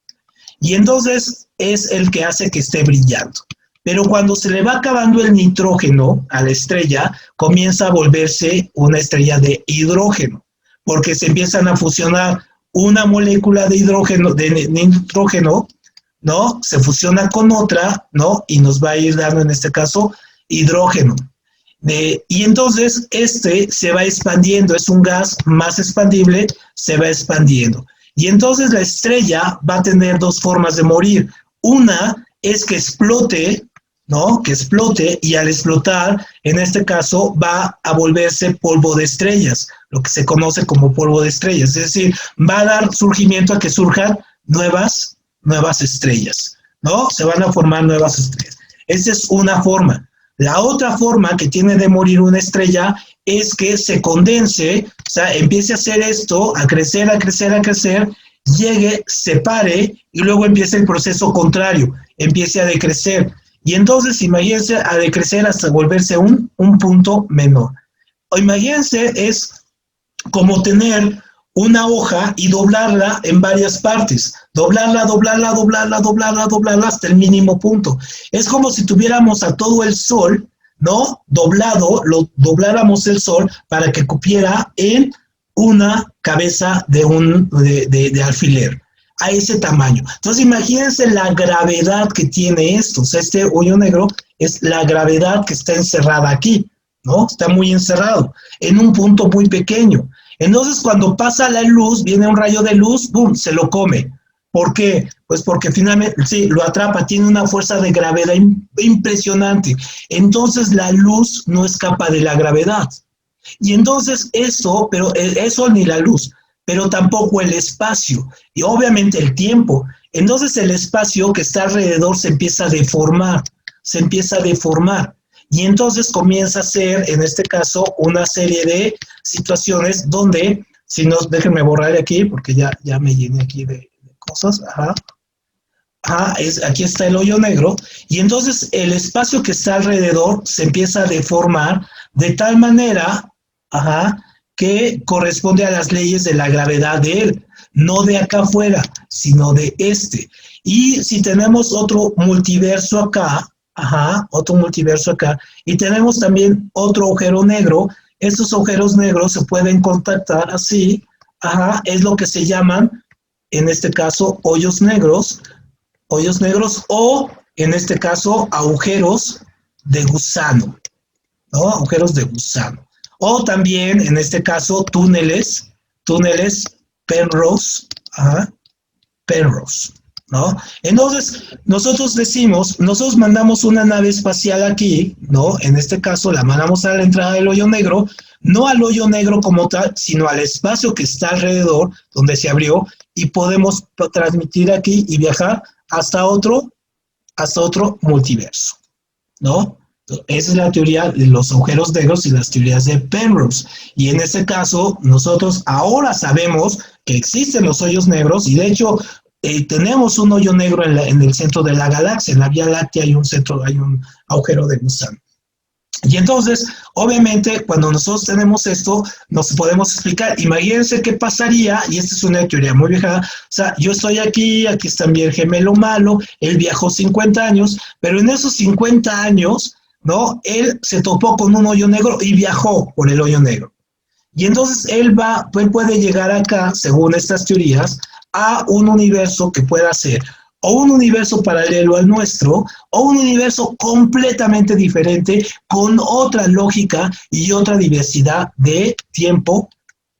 Y entonces es el que hace que esté brillando. Pero cuando se le va acabando el nitrógeno a la estrella, comienza a volverse una estrella de hidrógeno, porque se empiezan a fusionar una molécula de nitrógeno, ¿no? Se fusiona con otra, ¿no? Y nos va a ir dando, en este caso, hidrógeno. Y entonces se va expandiendo, es un gas más expandible, se va expandiendo. Y entonces la estrella va a tener 2 formas de morir. Una es que explote ¿no? Que explote, y al explotar, en este caso, va a volverse polvo de estrellas, lo que se conoce como polvo de estrellas. Es decir, va a dar surgimiento a que surjan nuevas estrellas, ¿no? Se van a formar nuevas estrellas. Esa es una forma. La otra forma que tiene de morir una estrella es que se condense, o sea, empiece a hacer esto, a crecer, a crecer, a crecer, llegue, se pare y luego empiece el proceso contrario, empiece a decrecer. Y entonces imagínense a decrecer hasta volverse un punto menor. O imagínense, es como tener una hoja y doblarla en varias partes. Doblarla, doblarla, doblarla, doblarla, doblarla hasta el mínimo punto. Es como si tuviéramos a todo el sol, ¿no? Doblado, lo dobláramos el sol para que cupiera en una cabeza de alfiler, a ese tamaño. Entonces imagínense la gravedad que tiene esto. O sea, este hoyo negro es la gravedad que está encerrada aquí, ¿no? Está muy encerrado en un punto muy pequeño. Entonces cuando pasa la luz, viene un rayo de luz, ¡boom!, se lo come. ¿Por qué? Pues porque finalmente, sí, lo atrapa, tiene una fuerza de gravedad impresionante. Entonces la luz no escapa de la gravedad. Y entonces eso, pero eso ni la luz, pero tampoco el espacio, y obviamente el tiempo. Entonces el espacio que está alrededor se empieza a deformar, y entonces comienza a ser, en este caso, una serie de situaciones donde, si no, déjenme borrar aquí, porque ya me llené aquí de cosas, aquí está el hoyo negro, y entonces el espacio que está alrededor se empieza a deformar de tal manera, que corresponde a las leyes de la gravedad de él, no de acá afuera, sino de este. Y si tenemos otro multiverso acá, y tenemos también otro agujero negro, estos agujeros negros se pueden contactar así, es lo que se llaman, en este caso, hoyos negros, o, en este caso, agujeros de gusano, ¿no? Agujeros de gusano. O también, en este caso, túneles Penrose, ¿no? Entonces, nosotros mandamos una nave espacial aquí, ¿no? En este caso, la mandamos a la entrada del hoyo negro, no al hoyo negro como tal, sino al espacio que está alrededor, donde se abrió, y podemos transmitir aquí y viajar hasta otro multiverso, ¿no? Esa es la teoría de los agujeros negros y las teorías de Penrose. Y en este caso, nosotros ahora sabemos que existen los hoyos negros, y de hecho tenemos un hoyo negro en el centro de la galaxia. En la Vía Láctea hay un agujero de gusano. Y entonces, obviamente, cuando nosotros tenemos esto, nos podemos explicar. Imagínense qué pasaría, y esta es una teoría muy vieja, o sea, yo estoy aquí está mi gemelo malo, él viajó 50 años, pero en esos 50 años, ¿no? Él se topó con un hoyo negro y viajó por el hoyo negro. Y entonces él puede llegar acá, según estas teorías, a un universo que pueda ser o un universo paralelo al nuestro, o un universo completamente diferente, con otra lógica y otra diversidad de tiempo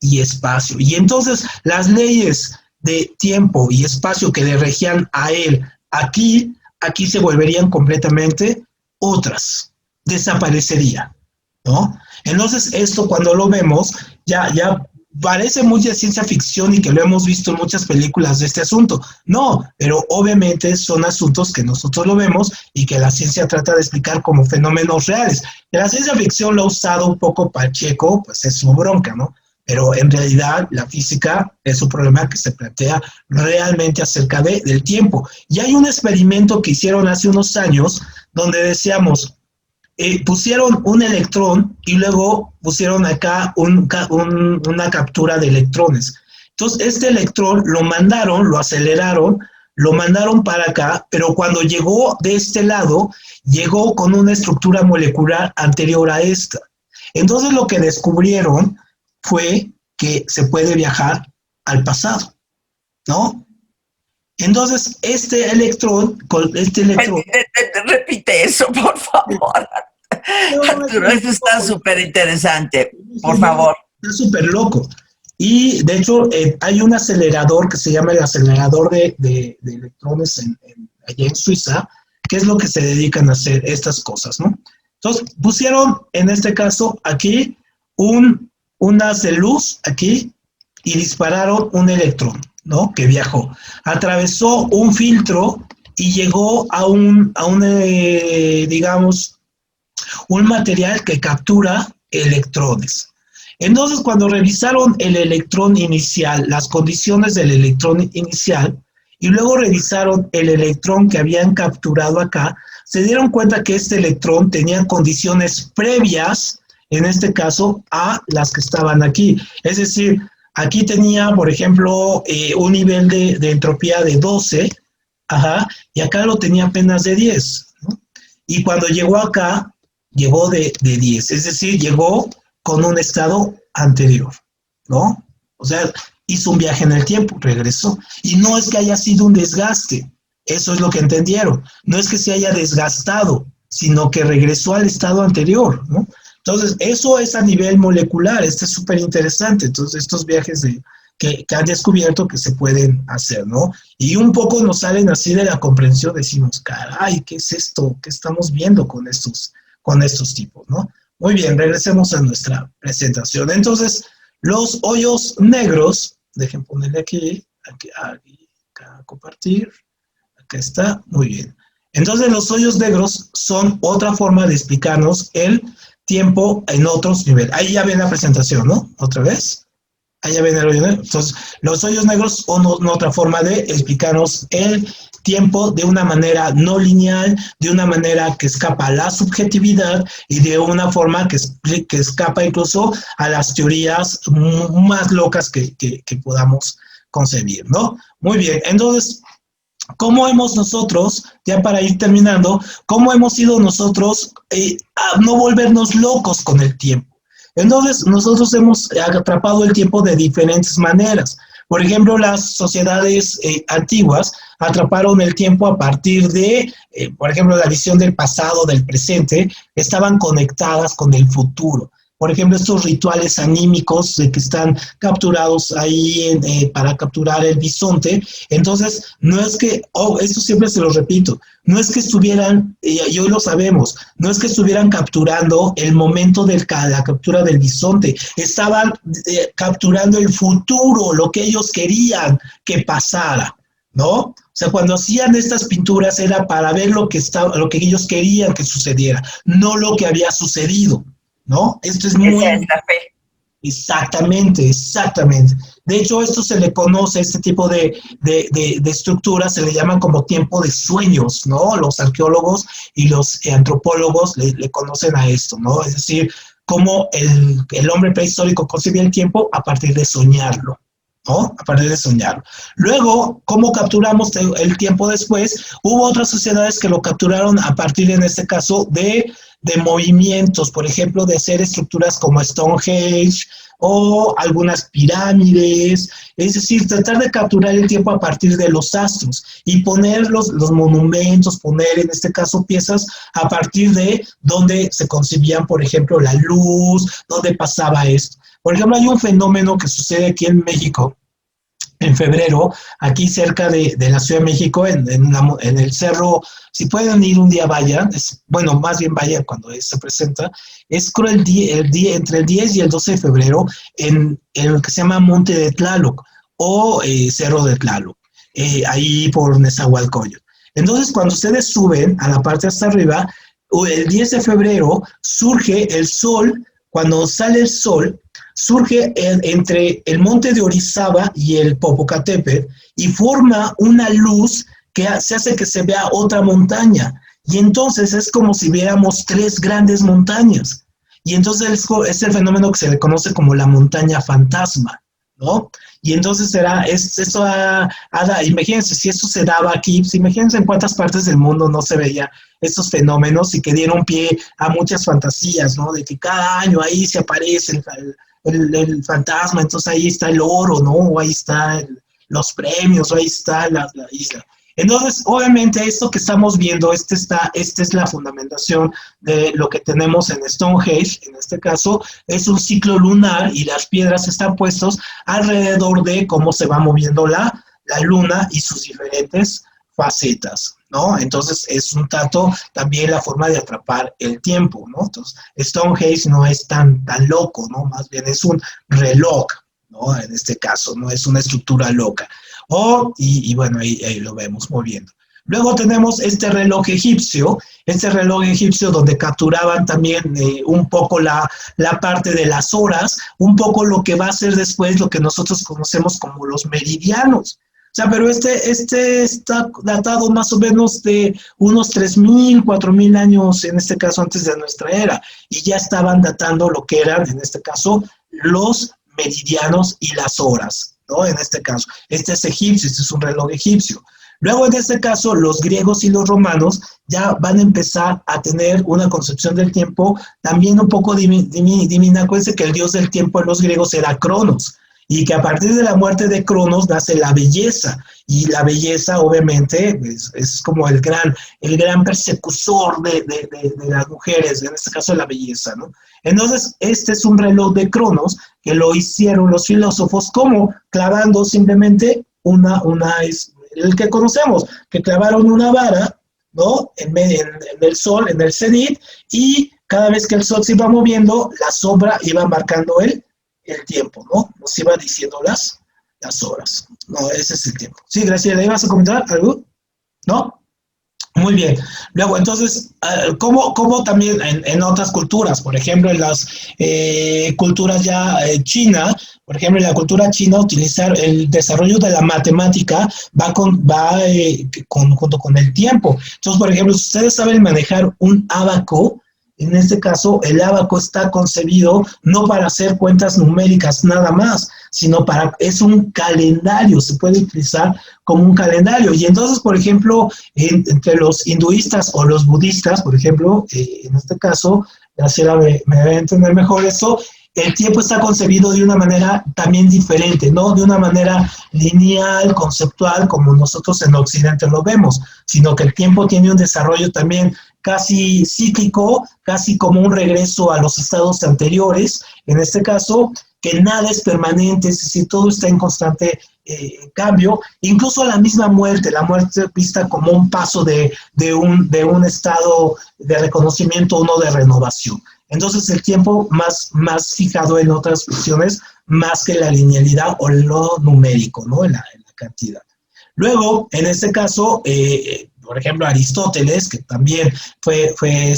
y espacio. Y entonces las leyes de tiempo y espacio que le regían a él aquí se volverían completamente otras. Desaparecería, ¿no? Entonces esto, cuando lo vemos, ya parece mucha ciencia ficción y que lo hemos visto en muchas películas de este asunto. No, pero obviamente son asuntos que nosotros lo vemos y que la ciencia trata de explicar como fenómenos reales. La ciencia ficción lo ha usado un poco Pacheco, pues es su bronca, ¿no? Pero en realidad la física es un problema que se plantea realmente acerca del tiempo. Y hay un experimento que hicieron hace unos años donde decíamos, pusieron un electrón y luego pusieron acá una captura de electrones. Entonces, este electrón lo aceleraron, lo mandaron para acá, pero cuando llegó de este lado, llegó con una estructura molecular anterior a esta. Entonces, lo que descubrieron fue que se puede viajar al pasado, ¿no? Entonces, este electrón... Repite eso, por favor. Arturo, eso está súper interesante, por favor. Está súper loco. Y, de hecho, hay un acelerador que se llama el acelerador de electrones allá en Suiza, qué es lo que se dedican a hacer estas cosas, ¿no? Entonces, pusieron, en este caso, aquí, un haz de luz, aquí, y dispararon un electrón, ¿no? Que viajó. Atravesó un filtro y llegó a digamos, un material que captura electrones. Entonces, cuando revisaron el electrón inicial, las condiciones del electrón inicial, y luego revisaron el electrón que habían capturado acá, se dieron cuenta que este electrón tenía condiciones previas, en este caso, a las que estaban aquí. Es decir, aquí tenía, por ejemplo, un nivel de entropía de 12, y acá lo tenía apenas de 10, ¿no? Y cuando llegó acá, llegó de 10, es decir, llegó con un estado anterior, ¿no? O sea, hizo un viaje en el tiempo, regresó. Y no es que haya sido un desgaste, eso es lo que entendieron. No es que se haya desgastado, sino que regresó al estado anterior, ¿no? Entonces, eso es a nivel molecular, es súper interesante. Entonces, estos viajes que han descubierto que se pueden hacer, ¿no? Y un poco nos salen así de la comprensión, decimos, caray, ¿qué es esto? ¿Qué estamos viendo con estos tipos, ¿no? Muy bien, regresemos a nuestra presentación. Entonces, los hoyos negros, dejen ponerle aquí, acá, compartir, acá está, muy bien. Entonces, los hoyos negros son otra forma de explicarnos el tiempo en otros niveles. Ahí ya ven la presentación, ¿no? Otra vez. Ahí ya ven el hoyo negro. Entonces, los hoyos negros son otra forma de explicarnos el tiempo de una manera no lineal, de una manera que escapa a la subjetividad y de una forma que escapa incluso a las teorías más locas que podamos concebir, ¿no? Muy bien, entonces, ¿cómo hemos nosotros, ya para ir terminando, cómo hemos ido nosotros a no volvernos locos con el tiempo? Entonces, nosotros hemos atrapado el tiempo de diferentes maneras. Por ejemplo, las sociedades antiguas atraparon el tiempo a partir de, por ejemplo, la visión del pasado, del presente, estaban conectadas con el futuro. Por ejemplo, estos rituales anímicos que están capturados ahí para capturar el bisonte. Entonces, no es que, esto siempre se lo repito, no es que estuvieran, y hoy lo sabemos, no es que estuvieran capturando el momento de la captura del bisonte, estaban capturando el futuro, lo que ellos querían que pasara, ¿no? O sea, cuando hacían estas pinturas era para ver lo que ellos querían que sucediera, no lo que había sucedido, ¿no? Esto es muy... Esa es la fe. Exactamente, exactamente. De hecho, esto se le conoce, este tipo de estructuras se le llaman como tiempo de sueños, ¿no? Los arqueólogos y los antropólogos le conocen a esto, ¿no? Es decir, cómo el hombre prehistórico concebía el tiempo a partir de soñarlo, ¿no? A partir de soñarlo. Luego, ¿cómo capturamos el tiempo después? Hubo otras sociedades que lo capturaron a partir, en este caso, de movimientos, por ejemplo, de hacer estructuras como Stonehenge o algunas pirámides, es decir, tratar de capturar el tiempo a partir de los astros y poner los monumentos, poner en este caso piezas a partir de donde se concebían, por ejemplo, la luz, donde pasaba esto. Por ejemplo, hay un fenómeno que sucede aquí en México, en febrero, aquí cerca de la Ciudad de México, en el cerro. Si pueden ir un día, vayan, bueno, más bien vayan cuando se presenta, es entre el 10 y el 12 de febrero, en el que se llama Monte de Tlaloc, o Cerro de Tlaloc, ahí por Nezahualcóyotl. Entonces, cuando ustedes suben a la parte hasta arriba, el 10 de febrero surge el sol. Cuando sale el sol, surge entre el monte de Orizaba y el Popocatépetl y forma una luz que se hace que se vea otra montaña. Y entonces es como si viéramos tres grandes montañas. Y entonces es el fenómeno que se le conoce como la montaña fantasma, ¿no? Y entonces imagínense, si eso se daba aquí, pues imagínense en cuántas partes del mundo no se veía estos fenómenos y que dieron pie a muchas fantasías, ¿no? De que cada año ahí se aparece el fantasma, entonces ahí está el oro, ¿no? O ahí están los premios, o ahí está la isla. Entonces, obviamente, esto que estamos viendo, esta es la fundamentación de lo que tenemos en Stonehenge, en este caso, es un ciclo lunar y las piedras están puestas alrededor de cómo se va moviendo la luna y sus diferentes facetas, ¿no? Entonces es un tanto también la forma de atrapar el tiempo, ¿no? Entonces Stonehenge no es tan loco, ¿no? Más bien es un reloj, ¿no? En este caso, no es una estructura loca. Y bueno, ahí lo vemos moviendo. Luego tenemos este reloj egipcio donde capturaban también un poco la parte de las horas, un poco lo que va a ser después lo que nosotros conocemos como los meridianos. O sea, pero este está datado más o menos de unos 3.000, 4.000 años, en este caso antes de nuestra era, y ya estaban datando lo que eran, en este caso, los meridianos y las horas, ¿no? En este caso, este es egipcio, este es un reloj egipcio. Luego, en este caso, los griegos y los romanos ya van a empezar a tener una concepción del tiempo también un poco divina. Acuérdense que el dios del tiempo en los griegos era Cronos, y que a partir de la muerte de Cronos nace la belleza, y la belleza obviamente es como el gran persecutor de las mujeres, en este caso la belleza, ¿no? Entonces, este es un reloj de Cronos que lo hicieron los filósofos como clavando simplemente el que conocemos, que clavaron una vara, ¿no? En el sol, en el cenit, y cada vez que el sol se iba moviendo, la sombra iba marcando el tiempo, ¿no? Nos iba diciendo las horas. No, ese es el tiempo. Sí, Graciela, ¿le ibas a comentar algo? ¿No? Muy bien. Luego, entonces, ¿cómo también en otras culturas? Por ejemplo, en las culturas ya china, por ejemplo, en la cultura china, utilizar el desarrollo de la matemática va junto con el tiempo. Entonces, por ejemplo, si ustedes saben manejar un ábaco, en este caso, el ábaco está concebido no para hacer cuentas numéricas nada más, sino es un calendario, se puede utilizar como un calendario. Y entonces, por ejemplo, entre los hinduistas o los budistas, por ejemplo, en este caso, Graciela me debe entender mejor esto, el tiempo está concebido de una manera también diferente, no de una manera lineal, conceptual, como nosotros en Occidente lo vemos, sino que el tiempo tiene un desarrollo también casi cíclico, casi como un regreso a los estados anteriores, en este caso, que nada es permanente, es decir, todo está en constante cambio, incluso la misma muerte, la muerte vista como un paso de un estado de reconocimiento o no de renovación. Entonces el tiempo más fijado en otras cuestiones, más que la linealidad o lo numérico, ¿no? En la cantidad. Luego, en este caso, por ejemplo, Aristóteles, que también fue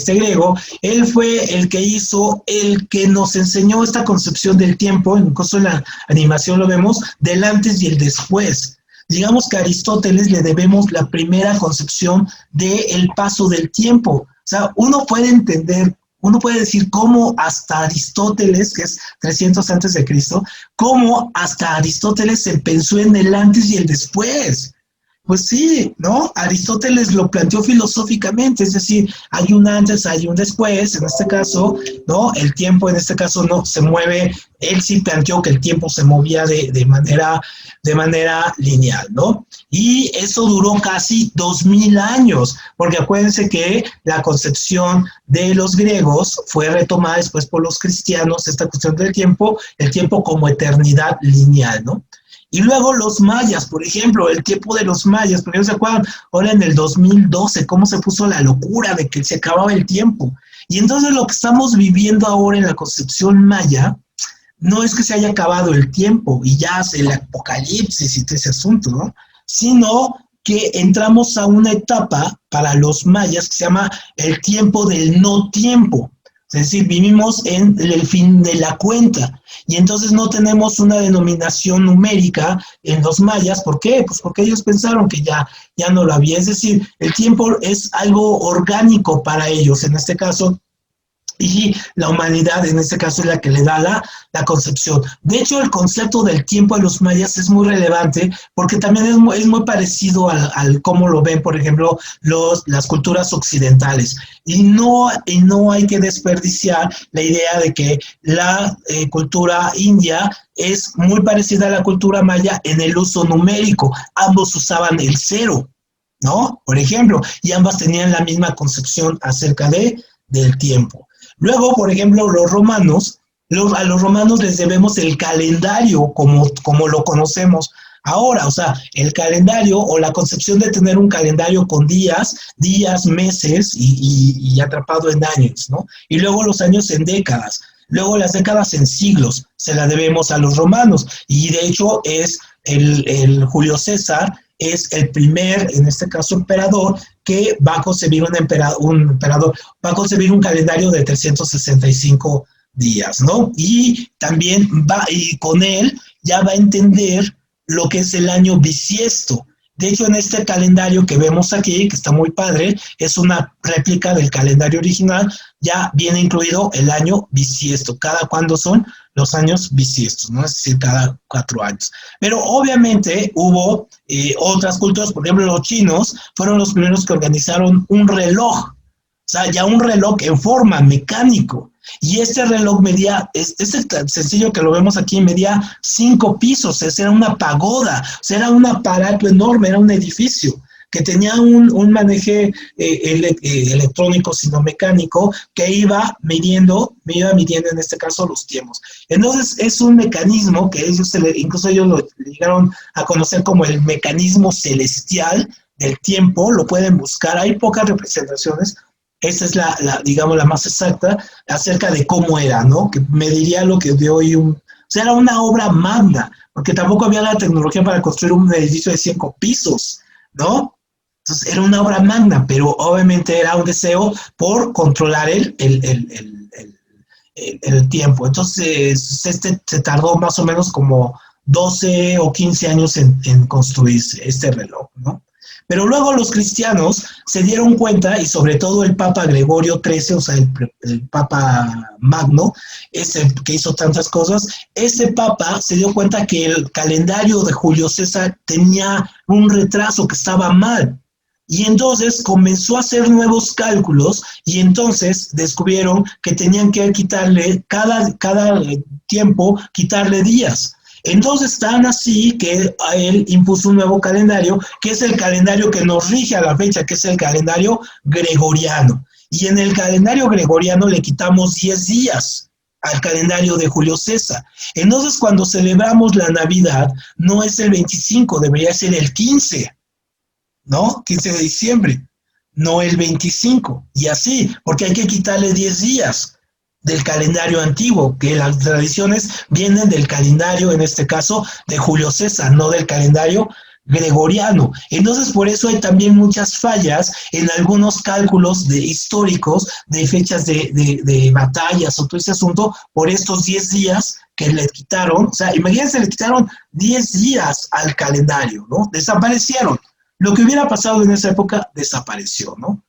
griego, él fue el que nos enseñó esta concepción del tiempo, incluso en la animación lo vemos, del antes y el después. Digamos que a Aristóteles le debemos la primera concepción del paso del tiempo. O sea, uno puede decir cómo hasta Aristóteles, que es 300 antes de Cristo, cómo hasta Aristóteles se pensó en el antes y el después. Pues sí, ¿no? Aristóteles lo planteó filosóficamente, es decir, hay un antes, hay un después, en este caso, ¿no? El tiempo en este caso no se mueve, él sí planteó que el tiempo se movía de manera lineal, ¿no? Y eso duró casi 2.000 años, porque acuérdense que la concepción de los griegos fue retomada después por los cristianos, esta cuestión del tiempo, el tiempo como eternidad lineal, ¿no? Y luego los mayas, por ejemplo, el tiempo de los mayas, porque ¿se acuerdan? Ahora en el 2012, cómo se puso la locura de que se acababa el tiempo. Y entonces lo que estamos viviendo ahora en la concepción maya, no es que se haya acabado el tiempo y ya hace el apocalipsis y todo ese asunto, ¿no? Sino que entramos a una etapa para los mayas que se llama el tiempo del no tiempo. Es decir, vivimos en el fin de la cuenta y entonces no tenemos una denominación numérica en los mayas. ¿Por qué? Pues porque ellos pensaron que ya no lo había. Es decir, el tiempo es algo orgánico para ellos en este caso, y la humanidad en este caso es la que le da la concepción. De hecho, el concepto del tiempo a los mayas es muy relevante porque también es muy parecido al cómo lo ven, por ejemplo, las culturas occidentales. Y no hay que desperdiciar la idea de que la cultura india es muy parecida a la cultura maya en el uso numérico. Ambos usaban el cero, ¿no? Por ejemplo, y ambas tenían la misma concepción acerca del tiempo. Luego, por ejemplo, los romanos, a los romanos les debemos el calendario como lo conocemos ahora. O sea, el calendario o la concepción de tener un calendario con días, meses y atrapado en años, ¿no? Y luego los años en décadas. Luego las décadas en siglos, se la debemos a los romanos. Y de hecho es el Julio César, es el primer, en este caso, emperador que va a concebir va a concebir un calendario de 365 días, ¿no? Y también y con él ya va a entender lo que es el año bisiesto. De hecho, en este calendario que vemos aquí, que está muy padre, es una réplica del calendario original, ya viene incluido el año bisiesto. ¿Cada cuándo son los años bisiestos? ¿No? Es decir, cada 4 años. Pero obviamente hubo otras culturas, por ejemplo, los chinos fueron los primeros que organizaron un reloj. O sea, ya un reloj en forma, mecánico. Y este reloj medía, es tan sencillo que lo vemos aquí, medía 5 pisos, era una pagoda, o sea, era un aparato enorme, era un edificio que tenía un maneje electrónico, sino mecánico, que iba midiendo en este caso los tiempos. Entonces, es un mecanismo que incluso ellos lo llegaron a conocer como el mecanismo celestial del tiempo, lo pueden buscar, hay pocas representaciones. Esta es digamos, la más exacta acerca de cómo era, ¿no? Que me diría lo que de hoy o sea, era una obra magna, porque tampoco había la tecnología para construir un edificio de 5 pisos, ¿no? Entonces, era una obra magna, pero obviamente era un deseo por controlar el tiempo. Entonces, se tardó más o menos como 12 o 15 años en construirse este reloj, ¿no? Pero luego los cristianos se dieron cuenta, y sobre todo el Papa Gregorio XIII, o sea, el Papa Magno, ese que hizo tantas cosas, ese Papa se dio cuenta que el calendario de Julio César tenía un retraso, que estaba mal. Y entonces comenzó a hacer nuevos cálculos y entonces descubrieron que tenían que quitarle cada tiempo, quitarle días. Entonces, tan así que a él impuso un nuevo calendario, que es el calendario que nos rige a la fecha, que es el calendario gregoriano. Y en el calendario gregoriano le quitamos 10 días al calendario de Julio César. Entonces, cuando celebramos la Navidad, no es el 25, debería ser el 15, ¿no? 15 de diciembre, no el 25. Y así, porque hay que quitarle 10 días del calendario antiguo, que las tradiciones vienen del calendario, en este caso, de Julio César, no del calendario gregoriano. Entonces, por eso hay también muchas fallas en algunos cálculos históricos de fechas de batallas o todo ese asunto, por estos 10 días que le quitaron. O sea, imagínense, le quitaron 10 días al calendario, ¿no? Desaparecieron. Lo que hubiera pasado en esa época desapareció, ¿no?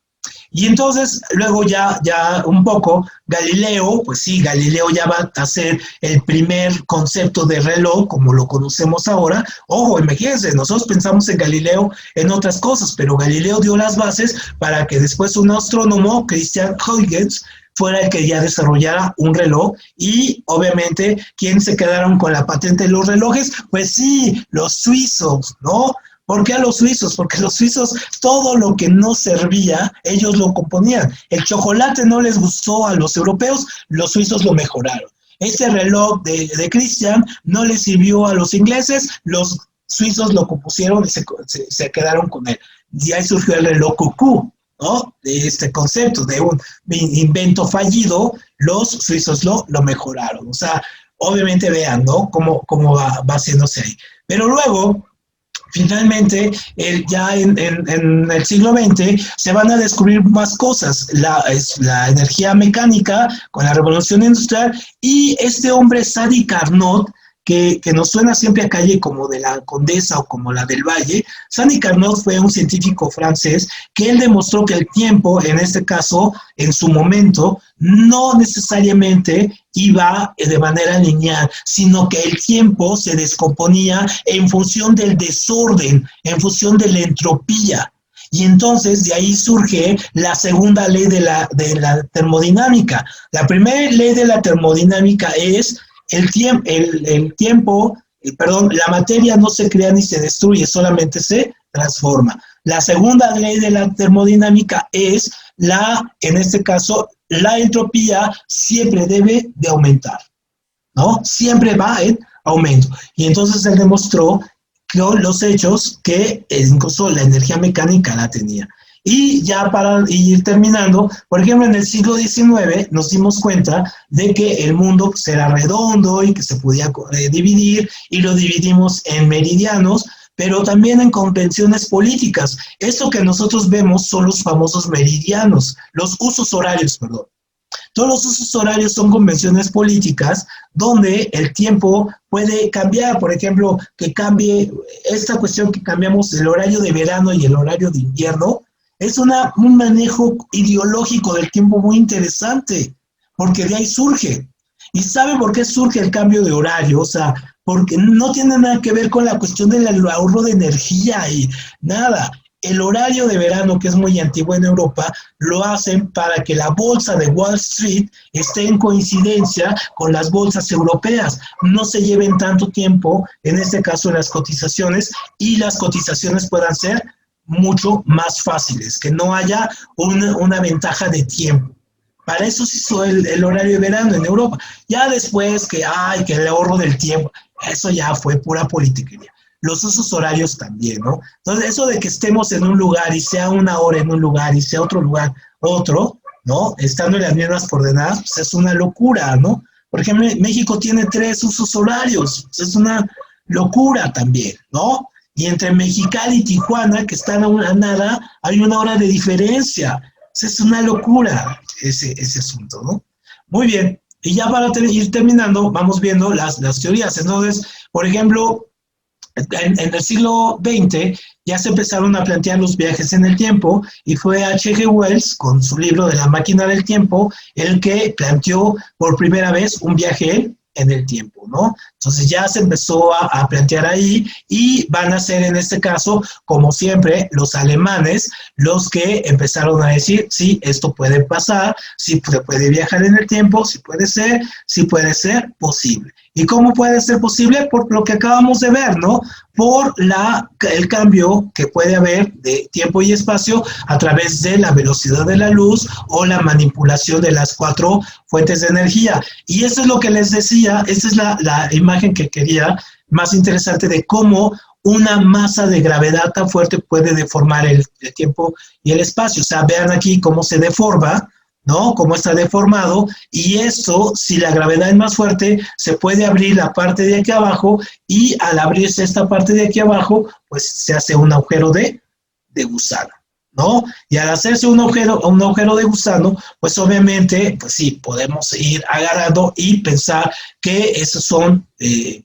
Y entonces, luego ya un poco, Galileo, pues sí, Galileo ya va a ser el primer concepto de reloj como lo conocemos ahora. Ojo, imagínense, nosotros pensamos en Galileo en otras cosas, pero Galileo dio las bases para que después un astrónomo, Christian Huygens, fuera el que ya desarrollara un reloj. Y obviamente, ¿quién se quedaron con la patente de los relojes? Pues sí, los suizos, ¿no? ¿Por qué a los suizos? Porque los suizos, todo lo que no servía, ellos lo componían. El chocolate no les gustó a los europeos, los suizos lo mejoraron. Ese reloj de Christian no le sirvió a los ingleses, los suizos lo compusieron y se quedaron con él. Y ahí surgió el reloj cucú, ¿no? De este concepto, de un invento fallido, los suizos lo mejoraron. O sea, obviamente vean, ¿no? Cómo va haciéndose ahí. Pero luego, finalmente, ya en el siglo XX se van a descubrir más cosas, la energía mecánica con la revolución industrial, y este hombre Sadi Carnot, que nos suena siempre a calle como de la Condesa o como la del Valle. Sadi Carnot fue un científico francés que él demostró que el tiempo, en este caso, en su momento, no necesariamente iba de manera lineal, sino que el tiempo se descomponía en función del desorden, en función de la entropía. Y entonces de ahí surge la segunda ley de la termodinámica. La primera ley de la termodinámica es la materia no se crea ni se destruye, solamente se transforma. La segunda ley de la termodinámica es en este caso, la entropía siempre debe de aumentar, ¿no? Siempre va en aumento. Y entonces él demostró los hechos que incluso la energía mecánica la tenía. Y ya para ir terminando, por ejemplo, en el siglo XIX nos dimos cuenta de que el mundo pues, era redondo y que se podía dividir, y lo dividimos en meridianos, pero también en convenciones políticas. Esto que nosotros vemos son los famosos meridianos, los usos horarios, perdón. Todos los usos horarios son convenciones políticas donde el tiempo puede cambiar. Por ejemplo, que cambie esta cuestión que cambiamos el horario de verano y el horario de invierno, es un manejo ideológico del tiempo muy interesante, porque de ahí surge. ¿Y sabe por qué surge el cambio de horario? O sea, porque no tiene nada que ver con la cuestión del ahorro de energía y nada. El horario de verano, que es muy antiguo en Europa, lo hacen para que la bolsa de Wall Street esté en coincidencia con las bolsas europeas. No se lleven tanto tiempo, en este caso, en las cotizaciones, y las cotizaciones puedan ser mucho más fáciles, que no haya una ventaja de tiempo. Para eso se hizo el horario de verano en Europa. Ya después que el ahorro del tiempo, eso ya fue pura politiquería. Los usos horarios también, ¿no? Entonces, eso de que estemos en un lugar y sea una hora en un lugar y sea otro lugar otro, ¿no? Estando en las mismas coordenadas, pues es una locura, ¿no? Por ejemplo, México tiene 3 usos horarios, pues es una locura también, ¿no? Y entre Mexicali y Tijuana, que están a nada, hay 1 hora de diferencia. Es una locura ese asunto, ¿no? Muy bien, y ya para ir terminando, vamos viendo las teorías. Entonces, por ejemplo, en el siglo XX ya se empezaron a plantear los viajes en el tiempo, y fue H.G. Wells, con su libro de La máquina del tiempo, el que planteó por primera vez un viaje en el tiempo, ¿no? Entonces ya se empezó a plantear ahí, y van a ser en este caso, como siempre, los alemanes los que empezaron a decir, sí, esto puede pasar, sí se puede viajar en el tiempo, sí puede ser posible. ¿Y cómo puede ser posible? Por lo que acabamos de ver, ¿no? Por el cambio que puede haber de tiempo y espacio a través de la velocidad de la luz o la manipulación de las 4 fuentes de energía. Y eso es lo que les decía, esta es la imagen que quería, más interesante, de cómo una masa de gravedad tan fuerte puede deformar el tiempo y el espacio. O sea, vean aquí cómo se deforma, ¿no? Cómo está deformado, y eso, si la gravedad es más fuerte, se puede abrir la parte de aquí abajo, y al abrirse esta parte de aquí abajo, pues se hace un agujero de gusano, ¿no? Y al hacerse un agujero de gusano, pues obviamente, pues sí, podemos ir agarrando y pensar que esos son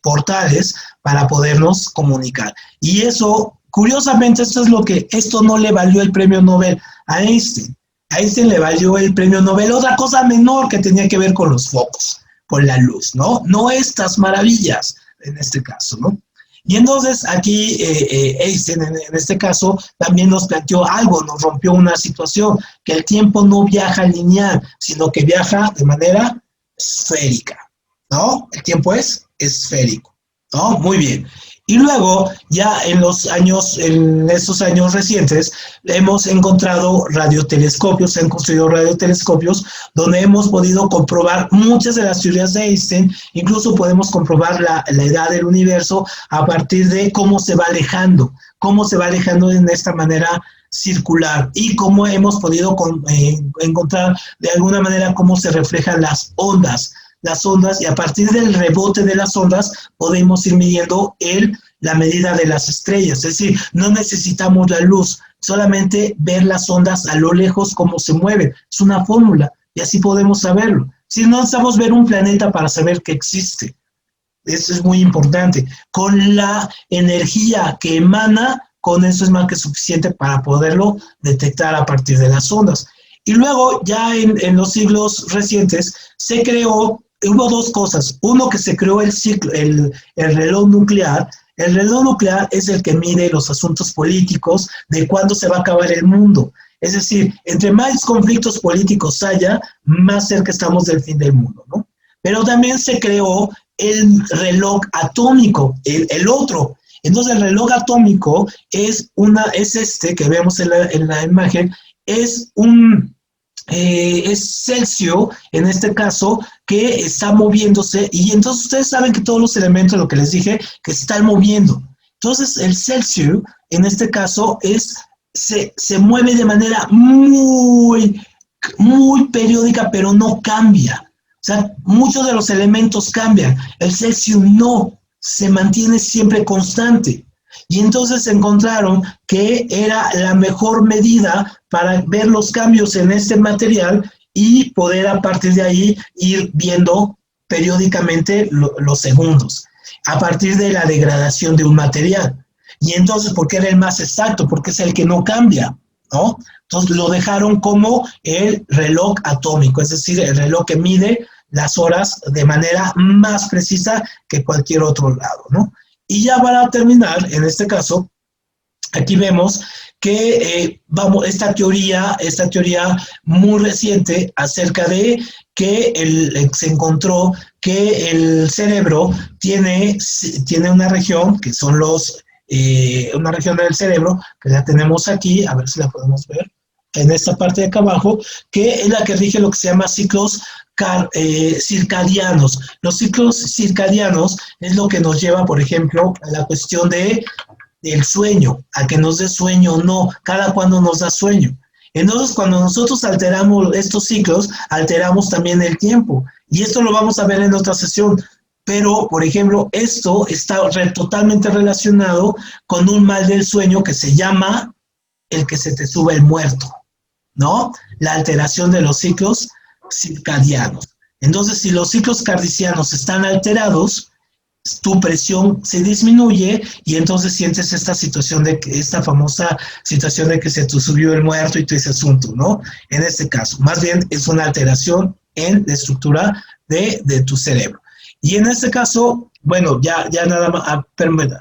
portales para podernos comunicar. Y eso, curiosamente, esto no le valió el premio Nobel a Einstein. A Einstein le valió el premio Nobel otra cosa menor que tenía que ver con los focos, con la luz, ¿no? No estas maravillas, en este caso, ¿no? Y entonces aquí Einstein, en este caso, también nos planteó algo, nos rompió una situación, que el tiempo no viaja lineal, sino que viaja de manera esférica, ¿no? El tiempo es esférico, ¿no? Muy bien. Y luego, ya en estos años recientes, hemos encontrado radiotelescopios, se han construido radiotelescopios donde hemos podido comprobar muchas de las teorías de Einstein. Incluso podemos comprobar la edad del universo a partir de cómo se va alejando en esta manera circular, y cómo hemos podido encontrar de alguna manera cómo se reflejan las ondas, y a partir del rebote de las ondas podemos ir midiendo la medida de las estrellas. Es decir, no necesitamos la luz, solamente ver las ondas a lo lejos cómo se mueven. Es una fórmula, y así podemos saberlo. Si no necesitamos ver un planeta para saber que existe. Eso es muy importante. Con la energía que emana, con eso es más que suficiente para poderlo detectar a partir de las ondas. Y luego, ya en los siglos recientes, hubo 2 cosas. Uno, que se creó el reloj nuclear. El reloj nuclear es el que mide los asuntos políticos de cuándo se va a acabar el mundo. Es decir, entre más conflictos políticos haya, más cerca estamos del fin del mundo, ¿no? Pero también se creó el reloj atómico, el otro. Entonces, el reloj atómico es este que vemos en la imagen, es Celsius, en este caso, que está moviéndose, y entonces ustedes saben que todos los elementos, lo que les dije, que se están moviendo. Entonces, el Celsius, en este caso, se mueve de manera muy, muy periódica, pero no cambia. O sea, muchos de los elementos cambian. El Celsius no, se mantiene siempre constante. Y entonces encontraron que era la mejor medida para ver los cambios en este material y poder a partir de ahí ir viendo periódicamente los segundos, a partir de la degradación de un material. Y entonces, ¿por qué era el más exacto? Porque es el que no cambia, ¿no? Entonces lo dejaron como el reloj atómico, es decir, el reloj que mide las horas de manera más precisa que cualquier otro lado, ¿no? Y ya para terminar, en este caso, aquí vemos que esta teoría muy reciente acerca de que se encontró que el cerebro tiene una región, que son una región del cerebro, que la tenemos aquí, a ver si la podemos ver, en esta parte de acá abajo, que es la que rige lo que se llama ciclos circadianos. Los ciclos circadianos es lo que nos lleva, por ejemplo, a la cuestión del sueño, a que nos dé sueño o no, cada cuando nos da sueño. Entonces, cuando nosotros alteramos estos ciclos, alteramos también el tiempo. Y esto lo vamos a ver en otra sesión. Pero, por ejemplo, esto está totalmente relacionado con un mal del sueño que se llama el que se te sube el muerto, ¿no? La alteración de los ciclos circadianos. Entonces, si los ciclos cardicianos están alterados, tu presión se disminuye y entonces sientes esta famosa situación de que se te subió el muerto y todo ese asunto, ¿no? En este caso, más bien es una alteración en la estructura de tu cerebro. Y en este caso, bueno, ya nada más,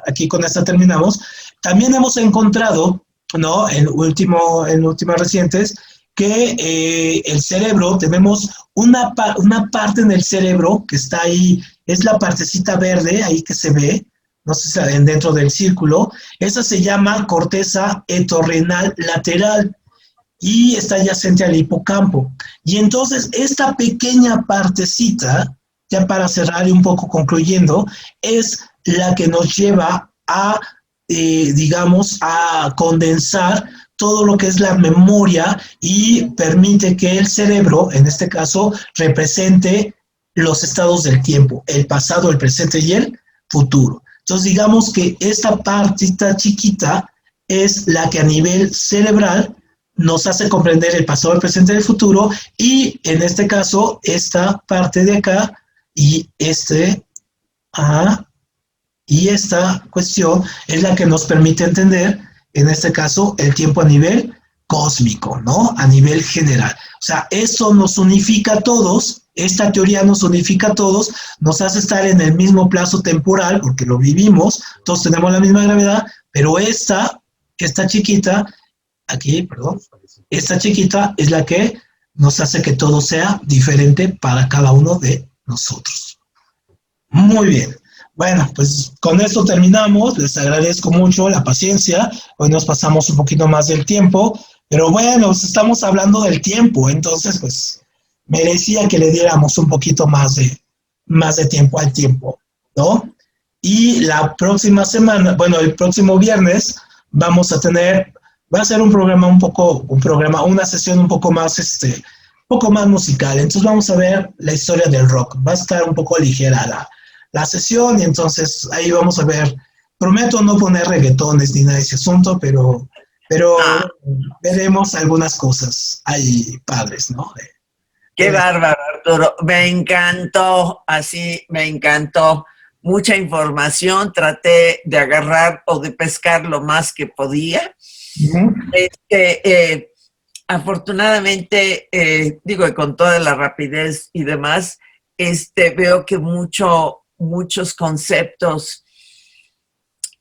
aquí con esta terminamos. También hemos encontrado, ¿no? En últimas recientes, que el cerebro, tenemos una parte en el cerebro que está ahí, es la partecita verde, ahí que se ve, no sé si saben, dentro del círculo, esa se llama corteza entorrenal lateral y está adyacente al hipocampo. Y entonces esta pequeña partecita, ya para cerrar y un poco concluyendo, es la que nos lleva a, digamos, a condensar todo lo que es la memoria y permite que el cerebro, en este caso, represente los estados del tiempo, el pasado, el presente y el futuro. Entonces, digamos que esta partita chiquita es la que a nivel cerebral nos hace comprender el pasado, el presente y el futuro, y en este caso, esta parte de acá y esta cuestión es la que nos permite entender, en este caso, el tiempo a nivel cósmico, ¿no? A nivel general. O sea, eso nos unifica a todos, esta teoría nos unifica a todos, nos hace estar en el mismo plazo temporal, porque lo vivimos, todos tenemos la misma gravedad, pero esta chiquita, aquí, perdón, esta chiquita es la que nos hace que todo sea diferente para cada uno de nosotros. Muy bien. Bueno, pues con esto terminamos. Les agradezco mucho la paciencia. Hoy nos pasamos un poquito más del tiempo, pero bueno, estamos hablando del tiempo, entonces pues merecía que le diéramos un poquito más de tiempo al tiempo, ¿no? Y la próxima semana, bueno, el próximo viernes vamos a tener, va a ser una sesión un poco más musical. Entonces vamos a ver la historia del rock. Va a estar un poco ligera la sesión y entonces ahí vamos a ver, prometo no poner reggaetones ni nada de ese asunto, pero veremos algunas cosas ahí padres, ¿no? Qué bárbaro, Arturo. Me encantó, me encantó. Mucha información, traté de agarrar o de pescar lo más que podía. Uh-huh. Afortunadamente, digo, y con toda la rapidez y demás, veo que muchos conceptos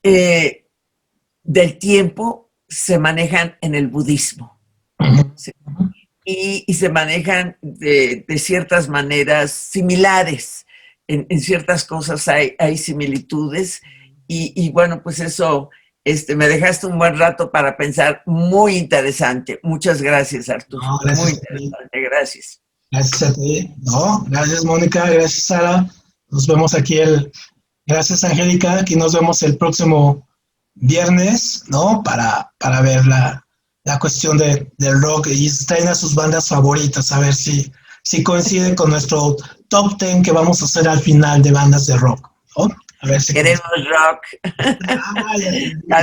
del tiempo se manejan en el budismo. ¿Sí? Y se manejan de ciertas maneras similares. En ciertas cosas hay similitudes. Y bueno, pues eso, me dejaste un buen rato para pensar. Muy interesante. Muchas gracias, Arturo. No, gracias. Muy interesante, gracias. Gracias a ti. No, gracias, Mónica. Gracias, Sara. Nos vemos aquí gracias, Angélica. Aquí nos vemos el próximo viernes, ¿no? Para ver la cuestión del rock y traen a sus bandas favoritas, a ver si coincide con nuestro top 10 que vamos a hacer al final de bandas de rock, ¿no? A ver si queremos rock. Está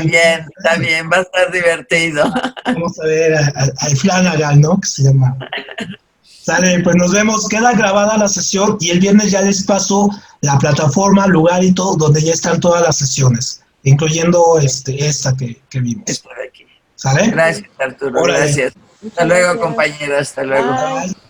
bien, va a estar divertido. Vamos a ver al Flanagan, ¿no? Que se llama. Sale, pues nos vemos, queda grabada la sesión y el viernes ya les paso la plataforma, lugar y todo, donde ya están todas las sesiones, incluyendo esta que vimos. Es por aquí. ¿Sale? Gracias, Arturo, Órale. gracias. Hasta luego, compañero, hasta luego. Bye.